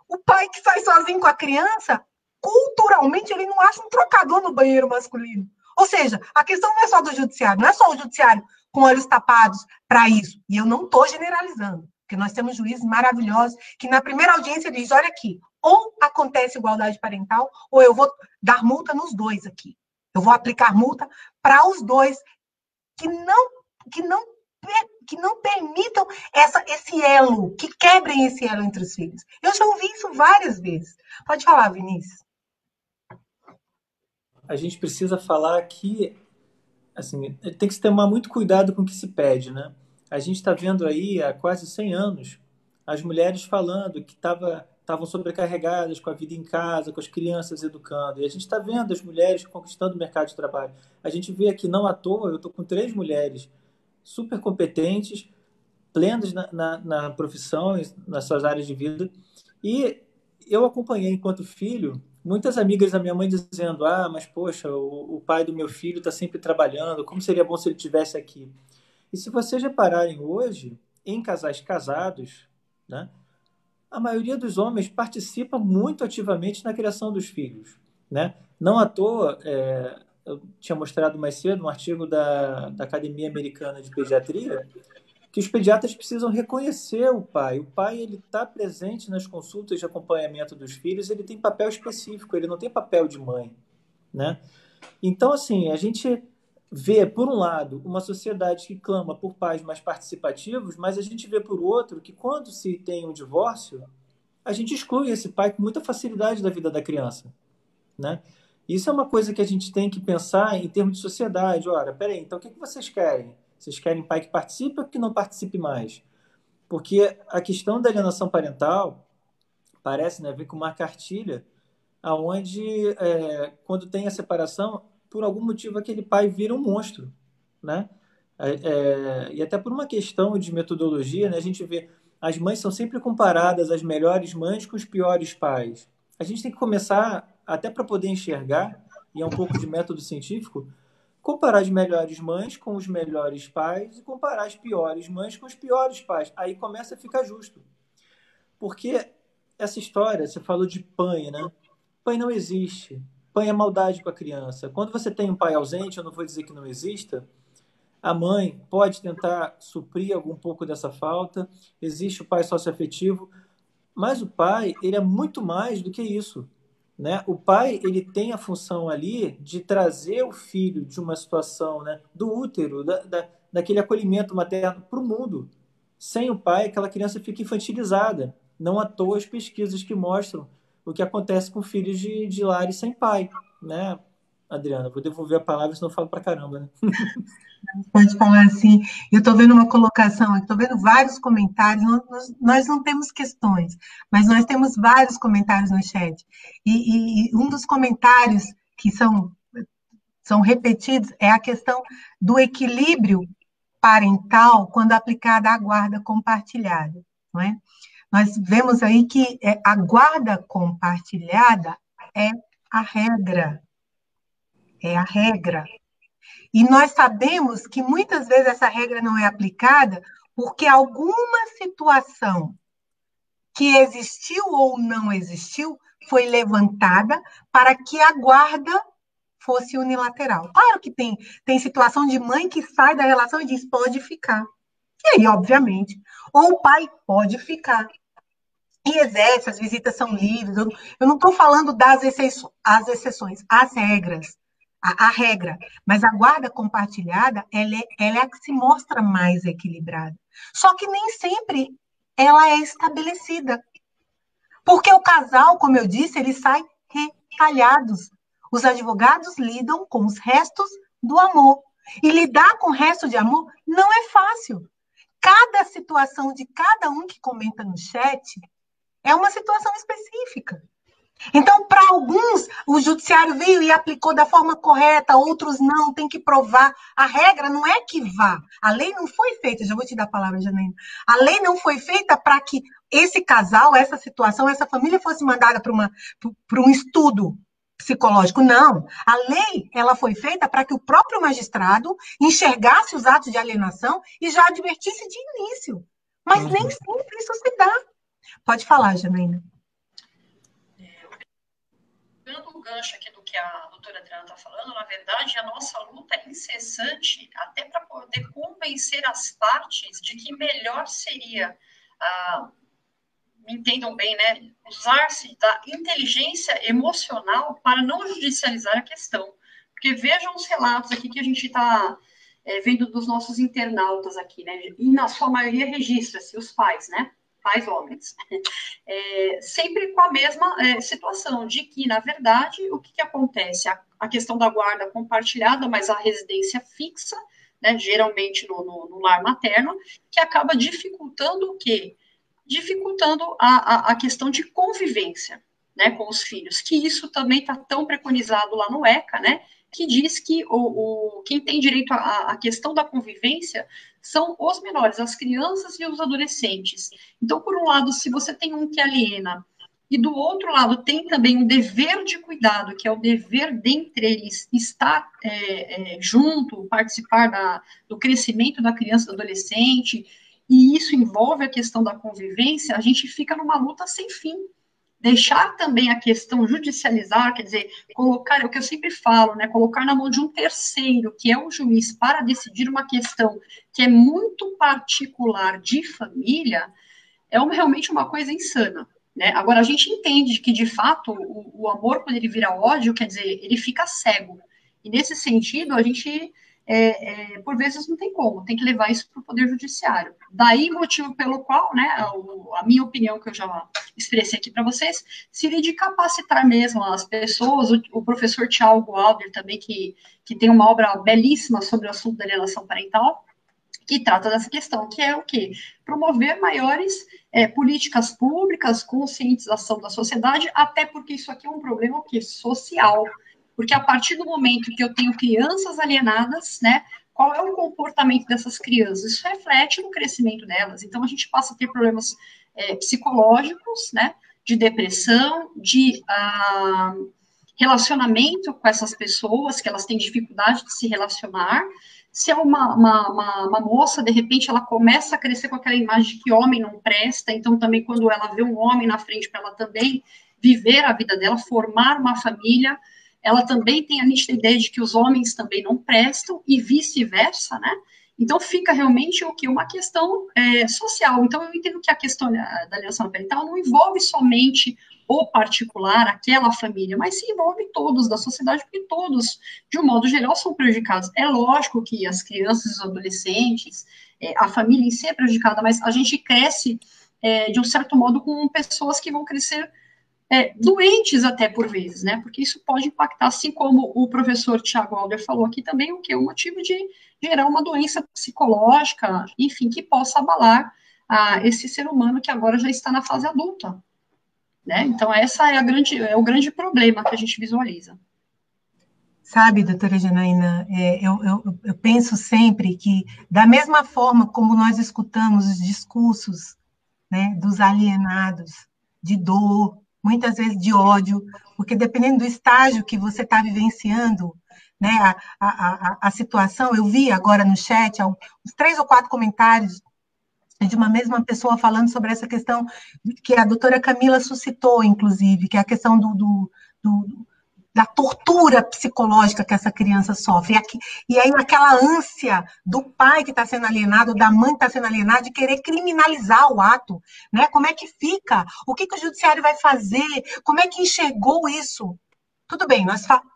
C: O pai que sai sozinho com a criança, culturalmente, ele não acha um trocador no banheiro masculino. Ou seja, a questão não é só do judiciário, não é só o judiciário com olhos tapados para isso. E eu não estou generalizando, Porque nós temos juízes maravilhosos que na primeira audiência diz, olha aqui, ou acontece igualdade parental, ou eu vou dar multa nos dois aqui. Eu vou aplicar multa para os dois que não permitam esse elo, que quebrem esse elo entre os filhos. Eu já ouvi isso várias vezes. Pode falar, Vinícius.
E: A gente precisa falar que, assim, tem que se tomar muito cuidado com o que se pede, né? A gente está vendo aí, há quase 100 anos, as mulheres falando que estavam sobrecarregadas com a vida em casa, com as crianças educando. E a gente está vendo as mulheres conquistando o mercado de trabalho. A gente vê aqui, não à toa, eu estou com 3 mulheres super competentes, plenas na profissão, nas suas áreas de vida. E eu acompanhei, enquanto filho, muitas amigas da minha mãe dizendo, mas poxa, o pai do meu filho está sempre trabalhando, como seria bom se ele estivesse aqui. E se vocês repararem hoje, em casais casados, né, a maioria dos homens participa muito ativamente na criação dos filhos, né? Não à toa, eu tinha mostrado mais cedo um artigo da Academia Americana de Pediatria, que os pediatras precisam reconhecer o pai. O pai, ele está presente nas consultas de acompanhamento dos filhos, ele tem papel específico, ele não tem papel de mãe, né? Então, assim, a gente vê, por um lado, uma sociedade que clama por pais mais participativos, mas a gente vê, por outro, que quando se tem um divórcio, a gente exclui esse pai com muita facilidade da vida da criança, né? Isso é uma coisa que a gente tem que pensar em termos de sociedade. Ora, peraí, então o que vocês querem? Vocês querem pai que participe ou que não participe mais? Porque a questão da alienação parental parece, né, ver com uma cartilha onde, quando tem a separação, por algum motivo aquele pai vira um monstro, né? E até por uma questão de metodologia, né, a gente vê as mães são sempre comparadas as melhores mães com os piores pais. A gente tem que começar, até para poder enxergar, e é um pouco de método científico, comparar as melhores mães com os melhores pais e comparar as piores mães com os piores pais. Aí começa a ficar justo. Porque essa história, você falou de pai, né? Pai não existe. Pai é maldade com a criança. Quando você tem um pai ausente, eu não vou dizer que não exista, a mãe pode tentar suprir algum pouco dessa falta. Existe o pai socioafetivo, mas o pai, ele é muito mais do que isso, né? O pai, ele tem a função ali de trazer o filho de uma situação, né, do útero, daquele acolhimento materno para o mundo. Sem o pai, aquela criança fica infantilizada. Não à toa as pesquisas que mostram o que acontece com filhos de lares sem pai, né? Adriana, vou devolver a palavra, senão eu falo pra caramba, né?
C: Pode falar assim. Eu estou vendo uma colocação, estou vendo vários comentários. Nós não temos questões, mas nós temos vários comentários no chat. E um dos comentários que são repetidos é a questão do equilíbrio parental quando aplicada à guarda compartilhada, não é? Nós vemos aí que a guarda compartilhada é a regra. É a regra. E nós sabemos que muitas vezes essa regra não é aplicada porque alguma situação que existiu ou não existiu foi levantada para que a guarda fosse unilateral. Claro que tem situação de mãe que sai da relação e diz, pode ficar. E aí, obviamente, ou o pai pode ficar. E exerce, as visitas são livres. Eu não estou falando das exceções, as regras. A regra, mas a guarda compartilhada, ela é a que se mostra mais equilibrada. Só que nem sempre ela é estabelecida. Porque o casal, como eu disse, ele sai retalhados. Os advogados lidam com os restos do amor. E lidar com o resto de amor não é fácil. Cada situação de cada um que comenta no chat é uma situação específica. Então, para alguns, o judiciário veio e aplicou da forma correta, outros não, tem que provar. A regra não é que vá. A lei não foi feita, já vou te dar a palavra, Janaína. A lei não foi feita para que esse casal, essa situação, essa família fosse mandada para um estudo psicológico. Não. A lei, ela foi feita para que o próprio magistrado enxergasse os atos de alienação e já advertisse de início. Mas nem sempre isso se dá. Pode falar, Janaína.
D: Pegando o gancho aqui do que a doutora Adriana está falando, na verdade, a nossa luta é incessante até para poder convencer as partes de que melhor seria me entendam bem, né, usar-se da inteligência emocional para não judicializar a questão. Porque vejam os relatos aqui que a gente está vendo dos nossos internautas aqui, né, e na sua maioria registra-se os pais, né, pais homens, sempre com a mesma situação, de que, na verdade, o que acontece? A questão da guarda compartilhada, mas a residência fixa, né, geralmente no lar materno, que acaba dificultando o quê? Dificultando a questão de convivência, né, com os filhos, que isso também está tão preconizado lá no ECA, né, que diz que quem tem direito à questão da convivência são os menores, as crianças e os adolescentes. Então, por um lado, se você tem um que aliena, e do outro lado tem também um dever de cuidado, que é o dever dentre eles estar junto, participar do crescimento da criança e do adolescente, e isso envolve a questão da convivência, a gente fica numa luta sem fim. Deixar também a questão judicializar, quer dizer, colocar, é o que eu sempre falo, né, colocar na mão de um terceiro, que é o juiz, para decidir uma questão que é muito particular de família, realmente uma coisa insana, né? Agora, a gente entende que, de fato, o amor, quando ele vira ódio, quer dizer, ele fica cego. E, nesse sentido, a gente, por vezes, não tem como, tem que levar isso para o Poder Judiciário. Daí, motivo pelo qual, né, a minha opinião, que eu já expressei aqui para vocês, seria de capacitar mesmo as pessoas, o professor Thiago Alder também, que tem uma obra belíssima sobre o assunto da alienação parental, que trata dessa questão, que é o quê? Promover maiores políticas públicas, conscientização da sociedade, até porque isso aqui é um problema o quê? Social. Porque a partir do momento que eu tenho crianças alienadas, né, qual é o comportamento dessas crianças? Isso reflete no crescimento delas. Então, a gente passa a ter problemas psicológicos, né, de depressão, de relacionamento com essas pessoas, que elas têm dificuldade de se relacionar. Se é uma moça, de repente, ela começa a crescer com aquela imagem de que homem não presta, então também quando ela vê um homem na frente para ela também viver a vida dela, formar uma família, ela também tem a nítida ideia de que os homens também não prestam e vice-versa, né? Então fica realmente o que? Uma questão social. Então eu entendo que a questão da alienação parental não envolve somente o particular, aquela família, mas se envolve todos da sociedade, porque todos, de um modo geral, são prejudicados. É lógico que as crianças e os adolescentes, a família em si é prejudicada, mas a gente cresce, de um certo modo, com pessoas que vão crescer doentes até por vezes, né? Porque isso pode impactar, assim como o professor Thiago Alder falou aqui também, o que é um motivo de gerar uma doença psicológica, enfim, que possa abalar esse ser humano que agora já está na fase adulta. Né? Então, essa é o grande problema que a gente visualiza.
C: Sabe, doutora Janaína, eu penso sempre que, da mesma forma como nós escutamos os discursos, né, dos alienados, de dor, muitas vezes de ódio, porque dependendo do estágio que você está vivenciando, né, a situação, eu vi agora no chat uns 3 ou 4 comentários de uma mesma pessoa falando sobre essa questão que a doutora Camila suscitou, inclusive, que é a questão da tortura psicológica que essa criança sofre. E aí aquela ânsia do pai que está sendo alienado, da mãe que está sendo alienada, de querer criminalizar o ato, né? Como é que fica? O que o judiciário vai fazer? Como é que enxergou isso? Tudo bem,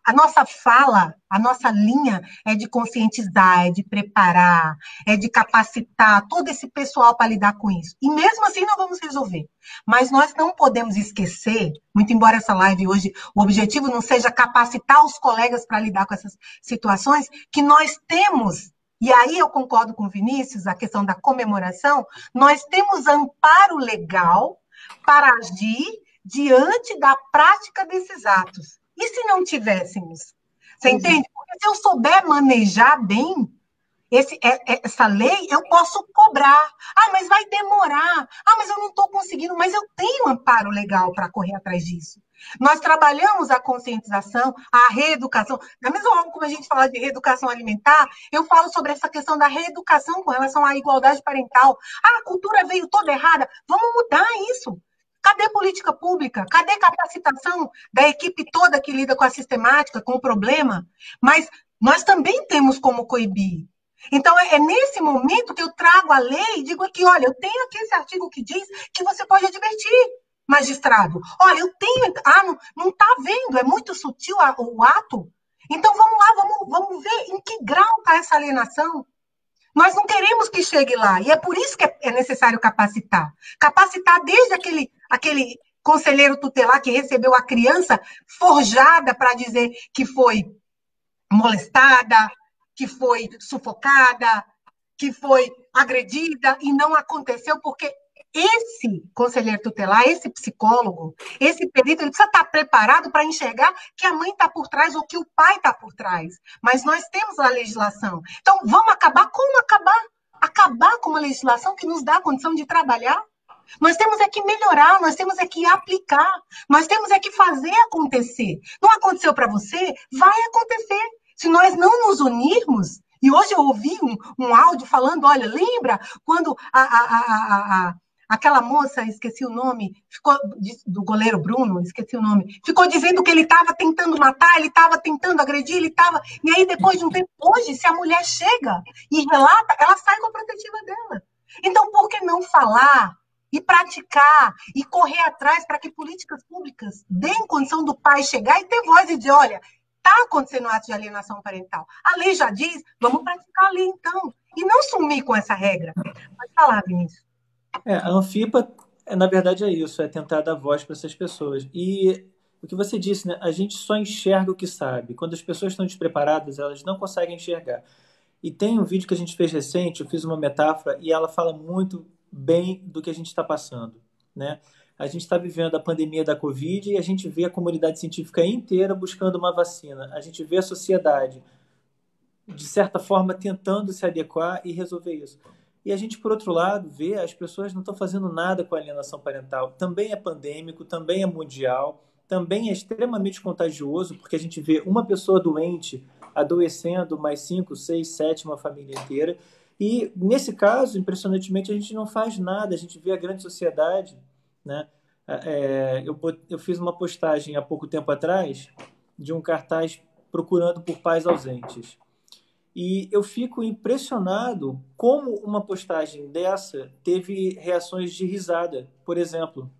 C: a nossa fala, a nossa linha é de conscientizar, é de preparar, é de capacitar todo esse pessoal para lidar com isso. E mesmo assim não vamos resolver. Mas nós não podemos esquecer, muito embora essa live hoje, o objetivo não seja capacitar os colegas para lidar com essas situações, que nós temos, e aí eu concordo com o Vinícius, a questão da comemoração, nós temos amparo legal para agir diante da prática desses atos. E se não tivéssemos? Você entende? Porque se eu souber manejar bem essa lei, eu posso cobrar. Ah, mas vai demorar. Ah, mas eu não estou conseguindo. Mas eu tenho amparo legal para correr atrás disso. Nós trabalhamos a conscientização, a reeducação. Da mesma forma como a gente fala de reeducação alimentar, eu falo sobre essa questão da reeducação com relação à igualdade parental. Ah, a cultura veio toda errada. Vamos mudar isso. Cadê política pública? Cadê capacitação da equipe toda que lida com a sistemática, com o problema? Mas nós também temos como coibir. Então, é nesse momento que eu trago a lei e digo aqui, olha, eu tenho aqui esse artigo que diz que você pode advertir, magistrado. Olha, eu tenho... não está vendo, é muito sutil o ato. Então, vamos lá, vamos ver em que grau está essa alienação. Nós não queremos que chegue lá, e é por isso que é necessário capacitar. Capacitar desde aquele conselheiro tutelar que recebeu a criança forjada para dizer que foi molestada, que foi sufocada, que foi agredida, e não aconteceu porque esse conselheiro tutelar, esse psicólogo, esse perito, ele precisa estar preparado para enxergar que a mãe está por trás ou que o pai está por trás. Mas nós temos a legislação. Então, vamos acabar? Como acabar? Acabar com uma legislação que nos dá a condição de trabalhar? Nós temos é que melhorar, nós temos é que aplicar, nós temos é que fazer acontecer. Não aconteceu para você? Vai acontecer. Se nós não nos unirmos, e hoje eu ouvi um áudio falando, olha, lembra quando aquela moça, esqueci o nome, ficou do goleiro Bruno, esqueci o nome, ficou dizendo que ele estava tentando matar, ele estava tentando agredir, ele estava... E aí, depois de um tempo, hoje, se a mulher chega e relata, ela sai com a protetiva dela. Então, por que não falar e praticar e correr atrás para que políticas públicas deem condição do pai chegar e ter voz e dizer, olha, está acontecendo um ato de alienação parental. A lei já diz, vamos praticar a lei então. E não sumir com essa regra. Pode falar, Vinícius.
E: A Anfipa, na verdade, é isso, é tentar dar voz para essas pessoas. E o que você disse, né? A gente só enxerga o que sabe. Quando as pessoas estão despreparadas, elas não conseguem enxergar. E tem um vídeo que a gente fez recente, eu fiz uma metáfora, e ela fala muito bem do que a gente está passando, né? A gente está vivendo a pandemia da Covid e a gente vê a comunidade científica inteira buscando uma vacina. A gente vê a sociedade, de certa forma, tentando se adequar e resolver isso. E a gente, por outro lado, vê as pessoas não estão fazendo nada com a alienação parental. Também é pandêmico, também é mundial, também é extremamente contagioso, porque a gente vê uma pessoa doente adoecendo, mais 5, 6, 7, uma família inteira. E, nesse caso, impressionantemente, a gente não faz nada. A gente vê a grande sociedade, né? Eu fiz uma postagem há pouco tempo atrás de um cartaz procurando por pais ausentes. E eu fico impressionado como uma postagem dessa teve reações de risada. Por exemplo,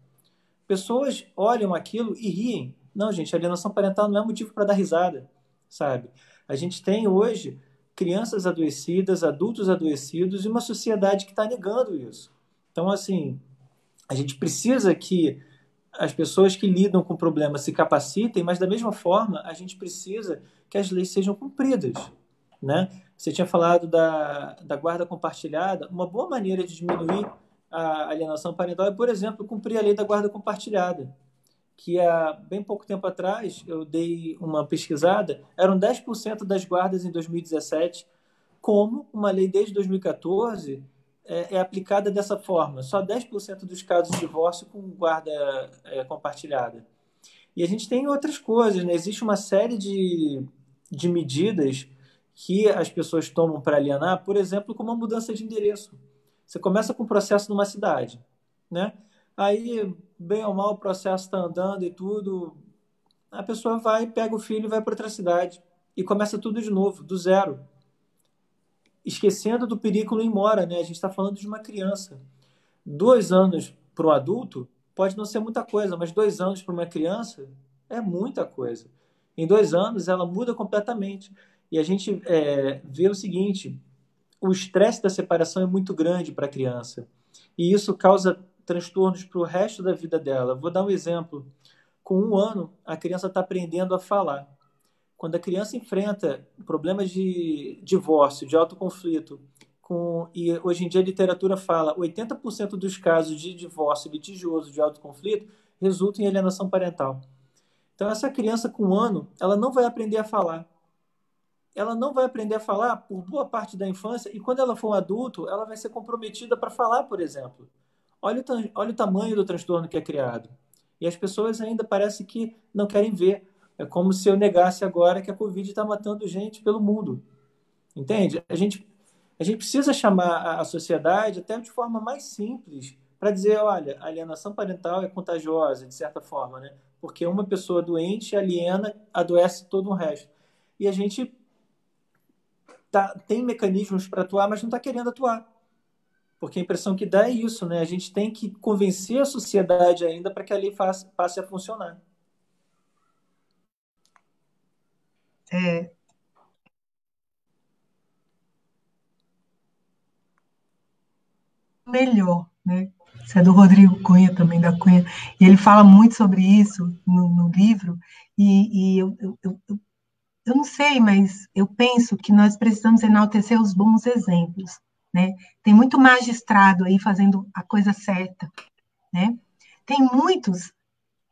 E: pessoas olham aquilo e riem. Não, gente, alienação parental não é motivo para dar risada, sabe? A gente tem hoje crianças adoecidas, adultos adoecidos e uma sociedade que está negando isso. Então, assim, a gente precisa que as pessoas que lidam com o problema se capacitem, mas da mesma forma a gente precisa que as leis sejam cumpridas, né? Você tinha falado da guarda compartilhada. Uma boa maneira de diminuir a alienação parental é, por exemplo, cumprir a lei da guarda compartilhada, que há bem pouco tempo atrás eu dei uma pesquisada, eram 10% das guardas em 2017, como uma lei desde 2014 é aplicada dessa forma. Só 10% dos casos de divórcio com guarda compartilhada. E a gente tem outras coisas, né? Existe uma série de medidas que as pessoas tomam para alienar, por exemplo, como uma mudança de endereço. Você começa com um processo numa cidade, né? Aí, bem ou mal, o processo está andando e tudo, a pessoa vai, pega o filho e vai para outra cidade. E começa tudo de novo, do zero. Esquecendo do perigo em mora, né? A gente está falando de uma criança. 2 anos para um adulto pode não ser muita coisa, mas 2 anos para uma criança é muita coisa. Em 2 anos, ela muda completamente. E a gente vê o seguinte, o estresse da separação é muito grande para a criança. E isso causa transtornos para o resto da vida dela. Vou dar um exemplo. Com 1 ano, a criança está aprendendo a falar. Quando a criança enfrenta problemas de divórcio, de autoconflito, e hoje em dia a literatura fala 80% dos casos de divórcio litigioso, de autoconflito, resultam em alienação parental. Então, essa criança com 1 ano, ela não vai aprender a falar. Ela não vai aprender a falar por boa parte da infância e quando ela for um adulto, ela vai ser comprometida para falar, por exemplo. Olha o tamanho do transtorno que é criado. E as pessoas ainda parece que não querem ver. É como se eu negasse agora que a Covid está matando gente pelo mundo. Entende? A gente precisa chamar a sociedade até de forma mais simples para dizer, olha, a alienação parental é contagiosa, de certa forma, né? Porque uma pessoa doente aliena, adoece todo o resto. E a gente tem mecanismos para atuar, mas não está querendo atuar. Porque a impressão que dá é isso, né? A gente tem que convencer a sociedade ainda para que a lei passe a funcionar.
C: Melhor, né? Isso é do Rodrigo Cunha, também da Cunha, e ele fala muito sobre isso no livro, e eu não sei, mas eu penso que nós precisamos enaltecer os bons exemplos, né? Tem muito magistrado aí fazendo a coisa certa, né? Tem muitos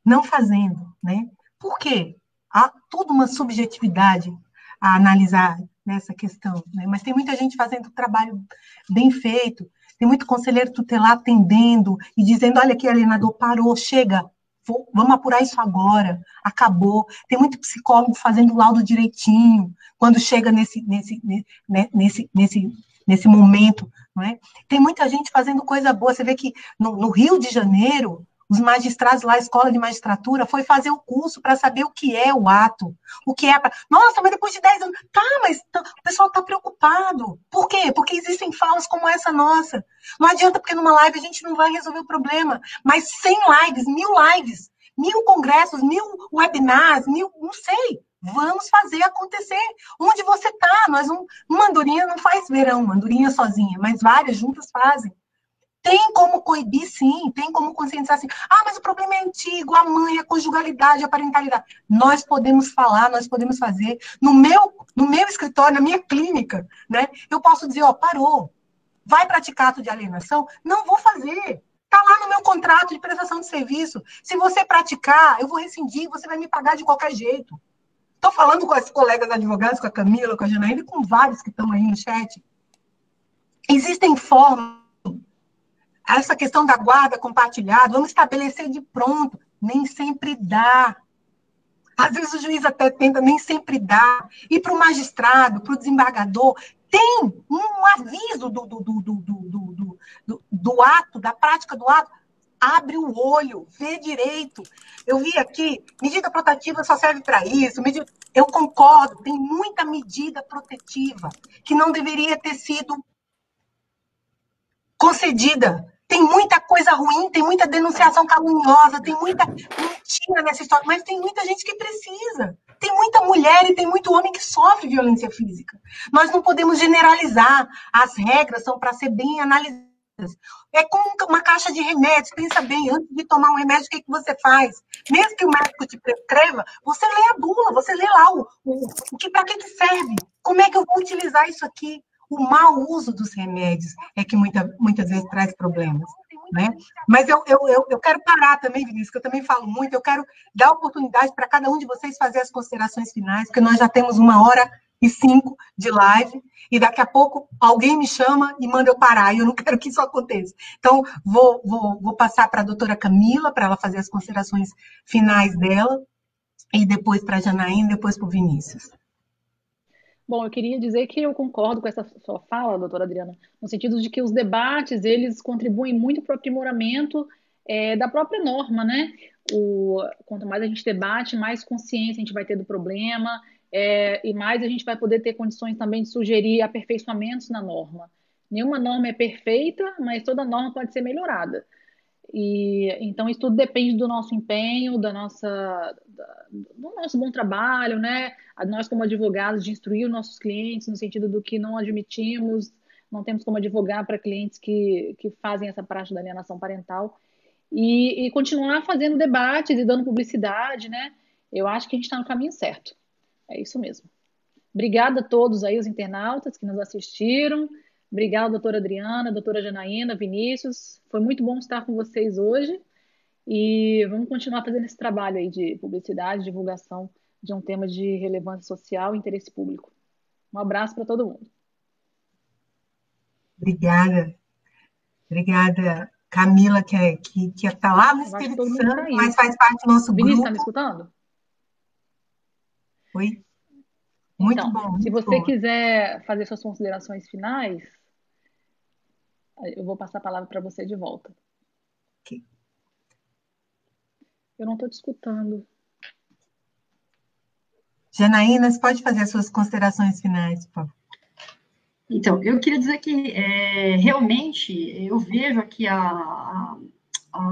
C: não fazendo, né? Por quê? Há toda uma subjetividade a analisar nessa questão, né? Mas tem muita gente fazendo trabalho bem feito, tem muito conselheiro tutelar atendendo e dizendo, olha aqui, alienador, parou, chega, vamos apurar isso agora, acabou. Tem muito psicólogo fazendo laudo direitinho, quando chega nesse momento, não é? Tem muita gente fazendo coisa boa. Você vê que no Rio de Janeiro, os magistrados lá, a escola de magistratura, foi fazer o curso para saber o que é o ato, o que é... Nossa, mas depois de 10 anos... Tá, mas o pessoal está preocupado. Por quê? Porque existem falas como essa nossa. Não adianta, porque numa live a gente não vai resolver o problema. Mas 100 lives, 1000 congressos, 1000 webinars, não sei. Vamos fazer acontecer. Onde você está? Uma andorinha não faz verão, uma andorinha sozinha, mas várias juntas fazem. Tem como coibir, sim, tem como conscientizar, sim. Ah, mas o problema é antigo, a mãe, a conjugalidade, a parentalidade. Nós podemos falar, nós podemos fazer. No meu escritório, na minha clínica, né, eu posso dizer, ó, parou. Vai praticar ato de alienação? Não vou fazer. Está lá no meu contrato de prestação de serviço. Se você praticar, eu vou rescindir, você vai me pagar de qualquer jeito. Estou falando com as colegas advogadas, com a Camila, com a Janaína e com vários que estão aí no chat. Existem formas. Essa questão da guarda compartilhada, vamos estabelecer de pronto. Nem sempre dá. Às vezes o juiz até tenta, nem sempre dá. E para o magistrado, para o desembargador, tem um aviso do ato, da prática do ato. Abre o olho, vê direito. Eu vi aqui, medida protetiva só serve para isso. Eu concordo, tem muita medida protetiva que não deveria ter sido concedida. Tem muita coisa ruim, tem muita denunciação caluniosa, tem muita mentira nessa história, mas tem muita gente que precisa. Tem muita mulher e tem muito homem que sofre violência física. Nós não podemos generalizar. As regras são para ser bem analisadas. É como uma caixa de remédios. Pensa bem, antes de tomar um remédio, o que você faz? Mesmo que o médico te prescreva, você lê a bula, você lê lá para que serve. Como é que eu vou utilizar isso aqui? O mau uso dos remédios é que muitas vezes traz problemas, né? Mas eu quero parar também, Vinícius, que eu também falo muito, eu quero dar oportunidade para cada um de vocês fazer as considerações finais, porque nós já temos 1h05 de live, e daqui a pouco alguém me chama e manda eu parar, e eu não quero que isso aconteça. Então, vou passar para a doutora Camila, para ela fazer as considerações finais dela, e depois para a Janaína, e depois para o Vinícius.
F: Bom, eu queria dizer que eu concordo com essa sua fala, doutora Adriana, no sentido de que os debates, eles contribuem muito para o aprimoramento da própria norma, né? Quanto mais a gente debate, mais consciência a gente vai ter do problema, e mais a gente vai poder ter condições também de sugerir aperfeiçoamentos na norma. Nenhuma norma é perfeita, mas toda norma pode ser melhorada. Então, isso tudo depende do nosso empenho, do nosso bom trabalho, né? Nós, como advogados, de instruir os nossos clientes no sentido do que não admitimos, não temos como advogar para clientes que fazem essa prática da alienação parental, e continuar fazendo debates e dando publicidade, né? Eu acho que a gente está no caminho certo. É isso mesmo. Obrigada a todos aí, os internautas que nos assistiram. Obrigada, doutora Adriana, doutora Janaína, Vinícius. Foi muito bom estar com vocês hoje. E vamos continuar fazendo esse trabalho aí de publicidade, divulgação de um tema de relevância social e interesse público. Um abraço para todo mundo.
C: Obrigada. Obrigada, Camila, que está lá no Espírito Santo, mas faz parte do nosso
F: Vinícius,
C: grupo.
F: está me escutando?
C: Oi? Muito
F: então,
C: bom.
F: Se você quiser fazer suas considerações finais, eu vou passar a palavra para você de volta.
C: Okay.
F: Eu não estou te escutando.
C: Janaína, você pode fazer as suas considerações finais, por favor?
D: Então, eu queria dizer que realmente eu vejo aqui a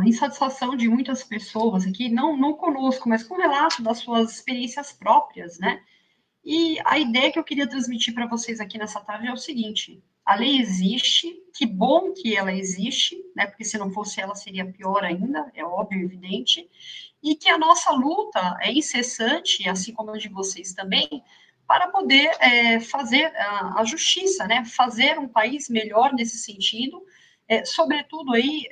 D: insatisfação de muitas pessoas aqui, não conosco, mas com o relato das suas experiências próprias, né? E a ideia que eu queria transmitir para vocês aqui nessa tarde é o seguinte: a lei existe, que bom que ela existe, né? Porque se não fosse ela seria pior ainda, é óbvio, evidente, e que a nossa luta é incessante, assim como a de vocês também, para poder fazer a justiça, né? Fazer um país melhor nesse sentido, sobretudo aí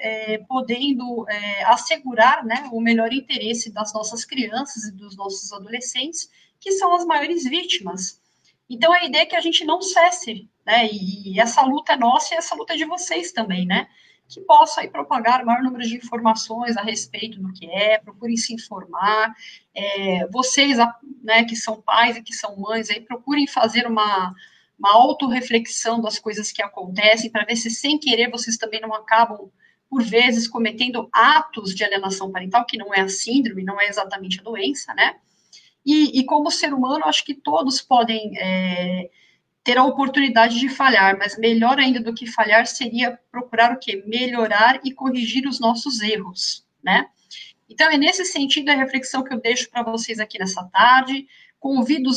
D: podendo assegurar, né, o melhor interesse das nossas crianças e dos nossos adolescentes, que são as maiores vítimas. Então, a ideia é que a gente não cesse, né? E essa luta é nossa e essa luta é de vocês também, né? Que possa aí propagar o maior número de informações a respeito do que procurem se informar. Vocês, né, que são pais e que são mães, aí procurem fazer uma autorreflexão das coisas que acontecem, para ver se, sem querer, vocês também não acabam, por vezes, cometendo atos de alienação parental, que não é a síndrome, não é exatamente a doença, né? E como ser humano, acho que todos podem ter a oportunidade de falhar, mas melhor ainda do que falhar seria procurar o quê? Melhorar e corrigir os nossos erros, né? Então, é nesse sentido a reflexão que eu deixo para vocês aqui nessa tarde. Convido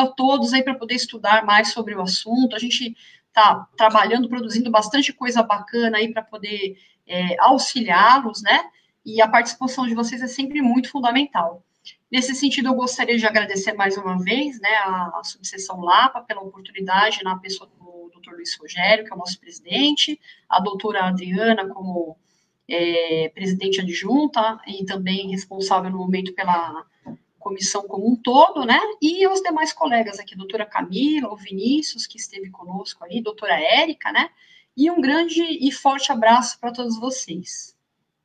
D: a todos aí para poder estudar mais sobre o assunto. A gente está trabalhando, produzindo bastante coisa bacana aí para poder auxiliá-los, né? E a participação de vocês é sempre muito fundamental. Nesse sentido, eu gostaria de agradecer mais uma vez, né, a subseção Lapa pela oportunidade, na pessoa do Dr. Luiz Rogério, que é o nosso presidente, a doutora Adriana como presidente adjunta e também responsável no momento pela comissão como um todo, né, e os demais colegas aqui, doutora Camila, o Vinícius, que esteve conosco aí, doutora Érica, né, e um grande e forte abraço para todos vocês.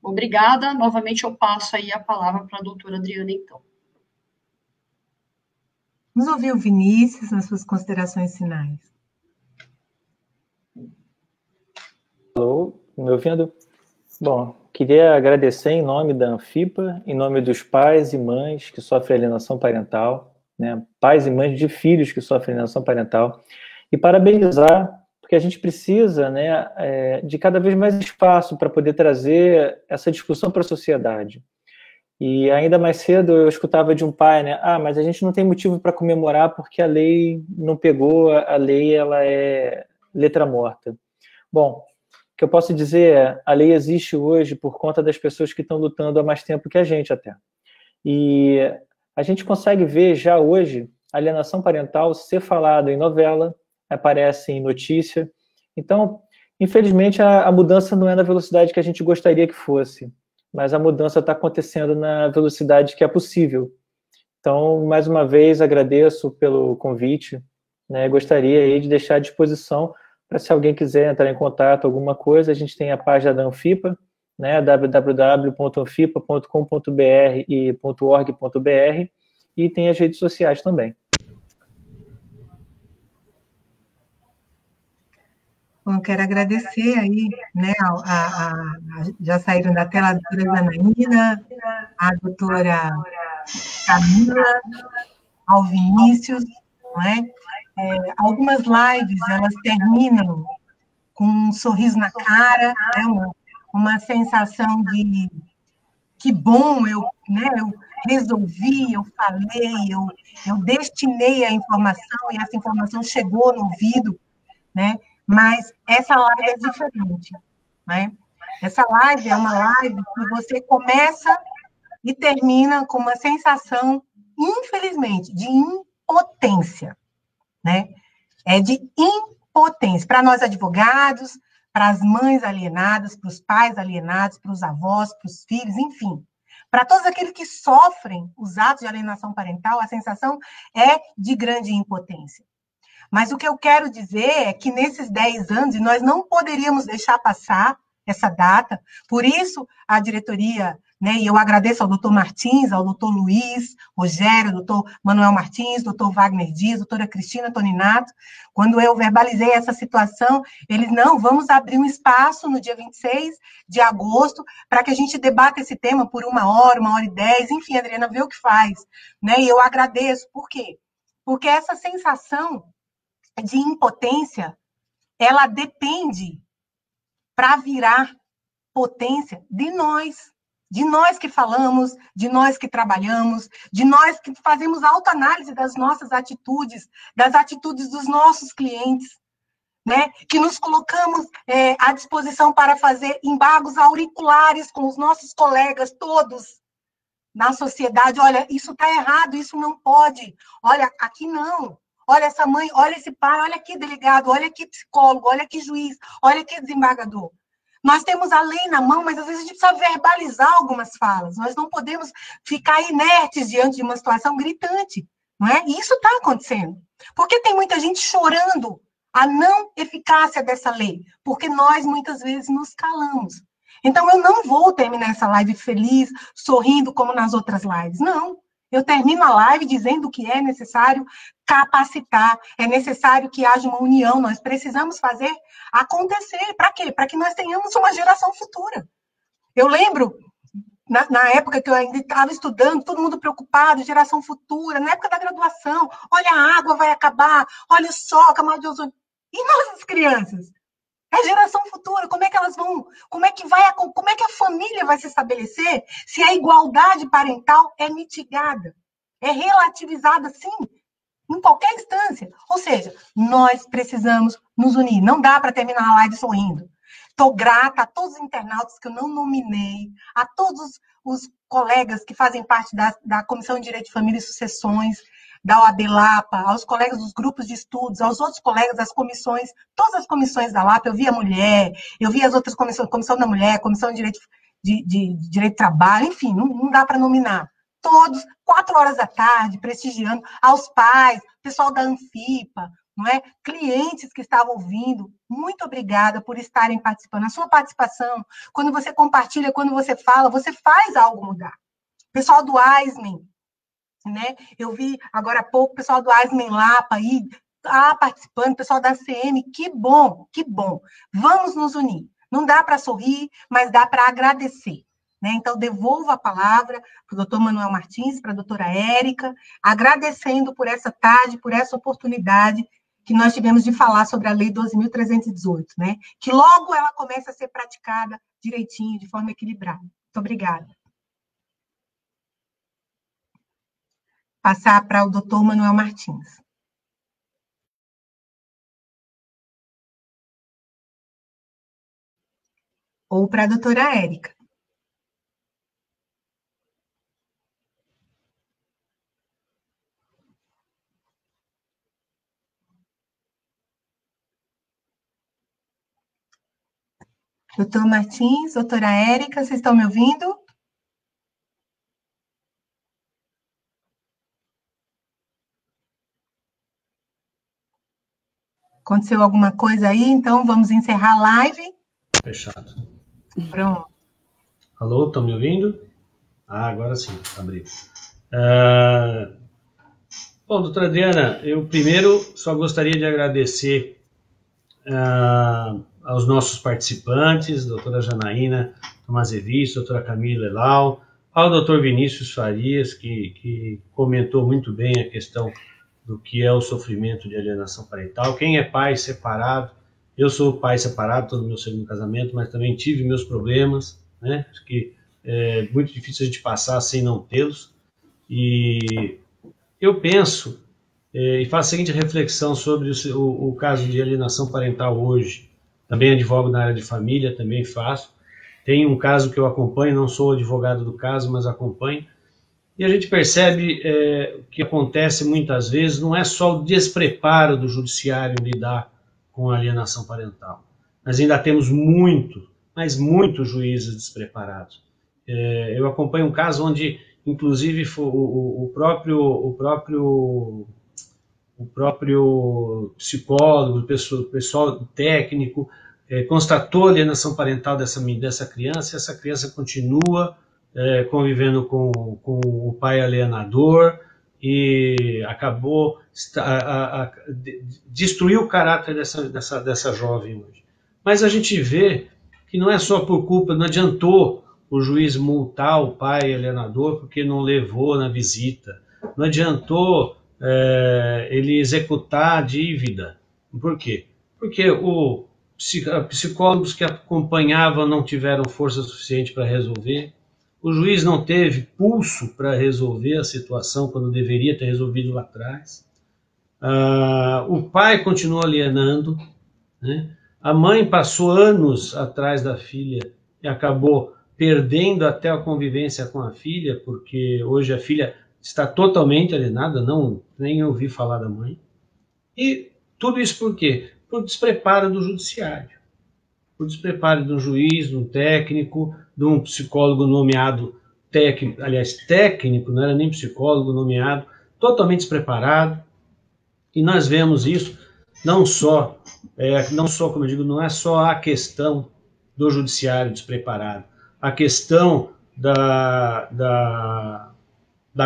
D: Obrigada, novamente eu passo aí a palavra para a doutora Adriana, então.
C: Vamos ouvir o Vinícius nas suas considerações finais.
E: Alô, me ouvindo? Bom, queria agradecer em nome da Anfipa, em nome dos pais e mães que sofrem alienação parental, né, pais e mães de filhos que sofrem alienação parental, e parabenizar, porque a gente precisa, né, de cada vez mais espaço para poder trazer essa discussão para a sociedade. E ainda mais cedo eu escutava de um pai, né, mas a gente não tem motivo para comemorar porque a lei não pegou, a lei ela é letra morta. Bom, o que eu posso dizer é, a lei existe hoje por conta das pessoas que estão lutando há mais tempo que a gente até. E a gente consegue ver já hoje a alienação parental ser falada em novela, aparece em notícia. Então, infelizmente, a mudança não é na velocidade que a gente gostaria que fosse, mas a mudança está acontecendo na velocidade que é possível. Então, mais uma vez, agradeço pelo convite, né? Gostaria aí de deixar à disposição para se alguém quiser entrar em contato, alguma coisa, a gente tem a página da Anfipa, né? www.anfipa.com.br e .org.br, e tem as redes sociais também.
C: Bom, quero agradecer aí, né, já saíram da tela a doutora Janaína, a doutora Camila, ao Vinícius, não é? Algumas lives, elas terminam com um sorriso na cara, né, uma sensação de que bom, eu resolvi, eu falei, eu destinei a informação e essa informação chegou no ouvido, né? Mas essa live é diferente, né? Essa live é uma live que você começa e termina com uma sensação, infelizmente, de impotência, né? É de impotência. Para nós advogados, para as mães alienadas, para os pais alienados, para os avós, para os filhos, enfim. Para todos aqueles que sofrem os atos de alienação parental, a sensação é de grande impotência. Mas o que eu quero dizer é que nesses 10 anos, e nós não poderíamos deixar passar essa data, por isso a diretoria, né, e eu agradeço ao doutor Martins, ao doutor Luiz Rogério, doutor Manuel Martins, doutor Wagner Dias, doutora Cristina Toninato, quando eu verbalizei essa situação, eles, não, vamos abrir um espaço no dia 26 de agosto para que a gente debata esse tema por 1h e 10, enfim, Adriana, vê o que faz, né, e eu agradeço, por quê? Porque essa sensação de impotência, ela depende, para virar potência, de nós que falamos, de nós que trabalhamos, de nós que fazemos autoanálise das nossas atitudes, das atitudes dos nossos clientes, né? Que nos colocamos à disposição para fazer embargos auriculares com os nossos colegas todos na sociedade. Olha, isso está errado, isso não pode. Olha, aqui não. Olha essa mãe, olha esse pai, olha aqui delegado, olha aqui psicólogo, olha aqui juiz, olha aqui desembargador. Nós temos a lei na mão, mas às vezes a gente precisa verbalizar algumas falas. Nós não podemos ficar inertes diante de uma situação gritante, não é? E isso está acontecendo. Porque tem muita gente chorando a não eficácia dessa lei, porque nós muitas vezes nos calamos. Então eu não vou terminar essa live feliz, sorrindo como nas outras lives. Não. Eu termino a live dizendo que é necessário capacitar, é necessário que haja uma união, nós precisamos fazer acontecer. Para quê? Para que nós tenhamos uma geração futura. Eu lembro, na época que eu ainda estava estudando, todo mundo preocupado, geração futura, na época da graduação, olha, a água vai acabar, olha o sol, a camada de ozônio. E nossas crianças? É a geração futura, como é que elas vão, como é que a família vai se estabelecer se a igualdade parental é mitigada, é relativizada, sim, em qualquer instância. Ou seja, nós precisamos nos unir. Não dá para terminar a live sorrindo. Estou grata a todos os internautas que eu não nominei, a todos os colegas que fazem parte da Comissão de Direito de Família e Sucessões, da OAB Lapa, aos colegas dos grupos de estudos, aos outros colegas das comissões, todas as comissões da Lapa, eu vi a mulher, eu vi as outras comissões, Comissão da Mulher, Comissão de Direito de Trabalho, enfim, não dá para nominar. Todos, 4 horas da tarde, prestigiando, aos pais, pessoal da Anfipa, não é? Clientes que estavam ouvindo, muito obrigada por estarem participando. A sua participação, quando você compartilha, quando você fala, você faz algo mudar. Pessoal do AISMEN, né? Eu vi agora há pouco o pessoal do AISMEN Lapa aí participando, pessoal da CM, que bom, que bom. Vamos nos unir. Não dá para sorrir, mas dá para agradecer. Né? Então, devolvo a palavra para o doutor Manuel Martins, para a doutora Érica, agradecendo por essa tarde, por essa oportunidade que nós tivemos de falar sobre a Lei 12.318, né? Que logo ela começa a ser praticada direitinho, de forma equilibrada. Muito obrigada. Passar para o doutor Manuel Martins. Ou para a doutora Érica. Doutor Martins, doutora Érica, vocês estão me ouvindo? Aconteceu alguma coisa aí, então vamos encerrar a live.
B: Fechado.
C: Pronto.
B: Alô, estão me ouvindo? Agora sim, abriu. Bom, doutora Adriana, eu primeiro só gostaria de agradecer aos nossos participantes, doutora Janaína Tomazevic, doutora Camila Elau, ao doutor Vinícius Farias, que comentou muito bem a questão do que é o sofrimento de alienação parental. Quem é pai separado, eu sou pai separado, estou no meu segundo casamento, mas também tive meus problemas, né? Acho que é muito difícil a gente passar sem não tê-los. E eu penso, e faço a seguinte reflexão sobre o caso de alienação parental hoje. Também advogo na área de família, também faço. Tem um caso que eu acompanho, não sou advogado do caso, mas acompanho. E a gente percebe o que acontece muitas vezes não é só o despreparo do judiciário em lidar com a alienação parental. Nós ainda temos muitos juízes despreparados. Eu acompanho um caso onde, inclusive, o próprio psicólogo, o pessoal técnico, constatou a alienação parental dessa criança, e essa criança continua convivendo com o pai alienador e acabou destruiu o caráter dessa jovem hoje. Mas a gente vê que não é só por culpa, não adiantou o juiz multar o pai alienador porque não levou na visita, não adiantou ele executar a dívida Por quê? Porque psicólogos que acompanhavam não tiveram força suficiente para resolver, o juiz não teve pulso para resolver a situação quando deveria ter resolvido lá atrás, o pai continuou alienando, né? A mãe passou anos atrás da filha e acabou perdendo até a convivência com a filha, porque hoje a filha está totalmente alienada, nem ouvi falar da mãe. E tudo isso por quê? Por despreparo do judiciário, por despreparo de um juiz, de um técnico, de um psicólogo nomeado técnico, não era nem psicólogo nomeado, totalmente despreparado. E nós vemos isso não só, como eu digo, não é só a questão do judiciário despreparado, a questão da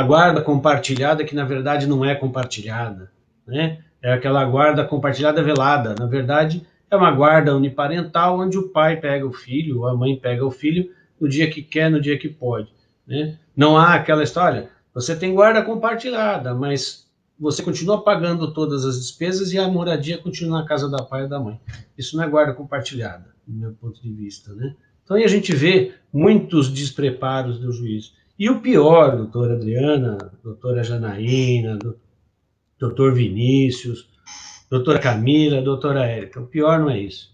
B: guarda compartilhada, que na verdade não é compartilhada, né? É aquela guarda compartilhada velada. Na verdade, é uma guarda uniparental, onde o pai pega o filho, a mãe pega o filho, no dia que quer, no dia que pode, né? Não há aquela história, você tem guarda compartilhada, mas você continua pagando todas as despesas e a moradia continua na casa da pai e da mãe. Isso não é guarda compartilhada, do meu ponto de vista, né? Então aí a gente vê muitos despreparos do juiz. E o pior, doutora Adriana, doutora Janaína, doutor Vinícius, doutora Camila, doutora Érica, o pior não é isso.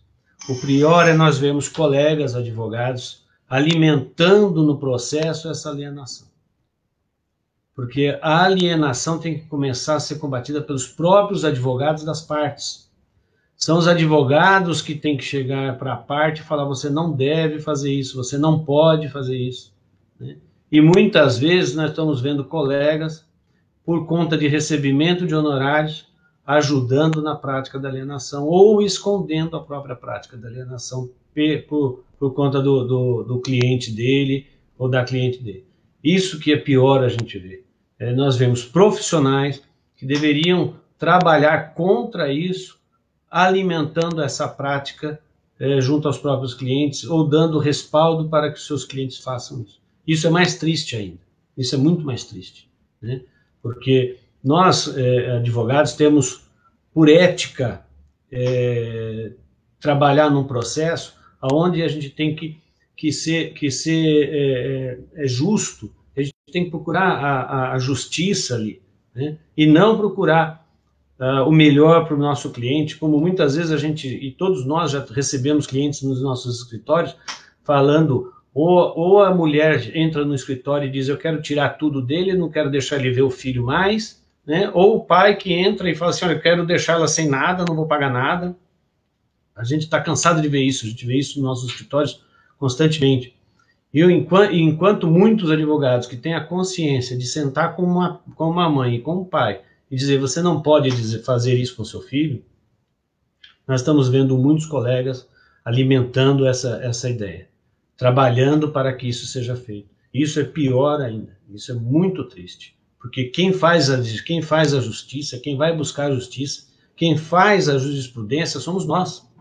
B: O pior é nós vermos colegas advogados alimentando no processo essa alienação. Porque a alienação tem que começar a ser combatida pelos próprios advogados das partes. São os advogados que têm que chegar para a parte e falar: você não deve fazer isso, você não pode fazer isso, né? E muitas vezes nós estamos vendo colegas, por conta de recebimento de honorários, ajudando na prática da alienação ou escondendo a própria prática da alienação por conta do cliente dele ou da cliente dele. Isso que é pior a gente vê. Nós vemos profissionais que deveriam trabalhar contra isso, alimentando essa prática junto aos próprios clientes ou dando respaldo para que os seus clientes façam isso. Isso é mais triste ainda. Isso é muito mais triste, né? Porque nós, advogados, temos por ética trabalhar num processo onde a gente tem que ser justo, a gente tem que procurar a justiça ali, né? E não procurar o melhor para o nosso cliente, como muitas vezes a gente, e todos nós já recebemos clientes nos nossos escritórios, falando, ou a mulher entra no escritório e diz: eu quero tirar tudo dele, não quero deixar ele ver o filho mais, né? Ou o pai que entra e fala assim: olha, eu quero deixar ela sem nada, não vou pagar nada. A gente está cansado de ver isso, a gente vê isso nos nossos escritórios constantemente. E enquanto muitos advogados que têm a consciência de sentar com uma mãe e com um pai e dizer: você não pode fazer isso com seu filho, nós estamos vendo muitos colegas alimentando essa ideia, trabalhando para que isso seja feito. Isso é pior ainda, isso é muito triste, porque quem faz a justiça, quem vai buscar a justiça, quem faz a jurisprudência somos nós.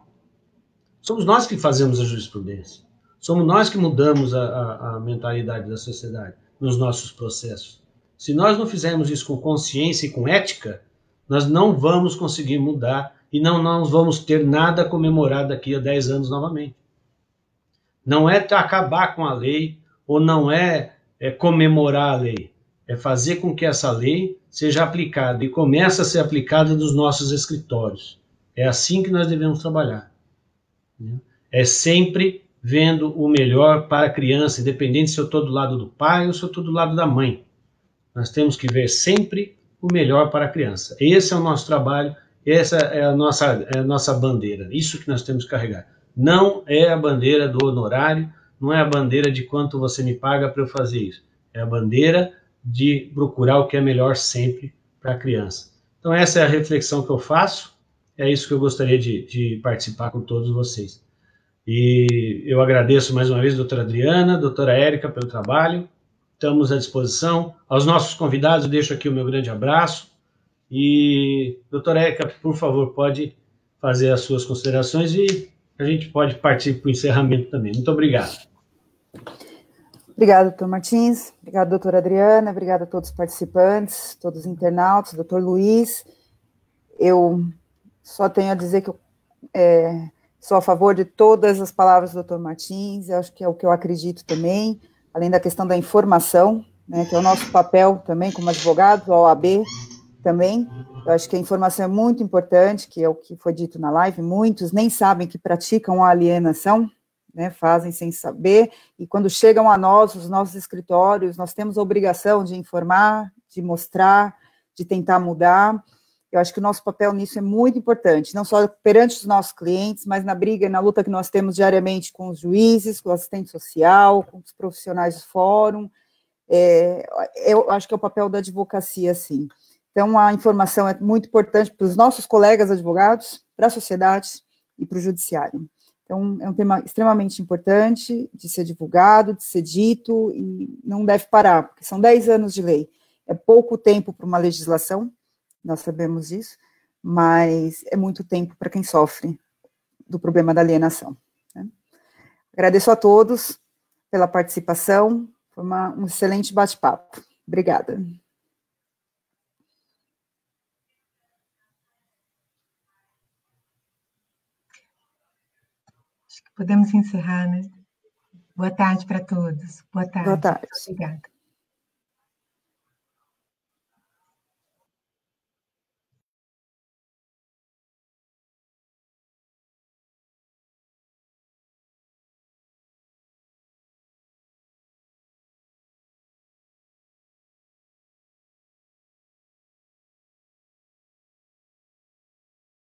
B: Somos nós que fazemos a jurisprudência. Somos nós que mudamos a mentalidade da sociedade nos nossos processos. Se nós não fizermos isso com consciência e com ética, nós não vamos conseguir mudar e não vamos ter nada a comemorar daqui a 10 anos novamente. Não é acabar com a lei ou não é comemorar a lei. É fazer com que essa lei seja aplicada e comece a ser aplicada nos nossos escritórios. É assim que nós devemos trabalhar. É sempre vendo o melhor para a criança, independente se eu estou do lado do pai ou se eu estou do lado da mãe. Nós temos que ver sempre o melhor para a criança. Esse é o nosso trabalho, essa é a nossa bandeira. Isso que nós temos que carregar. Não é a bandeira do honorário, não é a bandeira de quanto você me paga para eu fazer isso. É a bandeira de procurar o que é melhor sempre para a criança. Então essa é a reflexão que eu faço, é isso que eu gostaria de participar com todos vocês. E eu agradeço mais uma vez a doutora Adriana, a doutora Érica pelo trabalho, estamos à disposição. Aos nossos convidados, eu deixo aqui o meu grande abraço. E, doutora Érica, por favor, pode fazer as suas considerações e a gente pode partir para o encerramento também. Muito obrigado.
A: Obrigada, doutor Martins. Obrigada, doutora Adriana. Obrigada a todos os participantes, todos os internautas, doutor Luiz. Eu Só tenho a dizer que eu sou a favor de todas as palavras do Dr. Martins, eu acho que é o que eu acredito também, além da questão da informação, né, que é o nosso papel também como advogados, a OAB também. Eu acho que a informação é muito importante, que é o que foi dito na live, muitos nem sabem que praticam a alienação, né, fazem sem saber, e quando chegam a nós, os nossos escritórios, nós temos a obrigação de informar, de mostrar, de tentar mudar. Eu acho que o nosso papel nisso é muito importante, não só perante os nossos clientes, mas na briga e na luta que nós temos diariamente com os juízes, com o assistente social, com os profissionais do fórum. Eu acho que é o papel da advocacia, sim. Então, a informação é muito importante para os nossos colegas advogados, para a sociedade e para o judiciário. Então, é um tema extremamente importante de ser divulgado, de ser dito, e não deve parar, porque são 10 anos de lei. É pouco tempo para uma legislação, nós sabemos disso, mas é muito tempo para quem sofre do problema da alienação, né? Agradeço a todos pela participação, foi um excelente bate-papo. Obrigada.
C: Acho que podemos encerrar, né? Boa tarde para todos. Boa tarde.
A: Boa tarde.
C: Obrigada.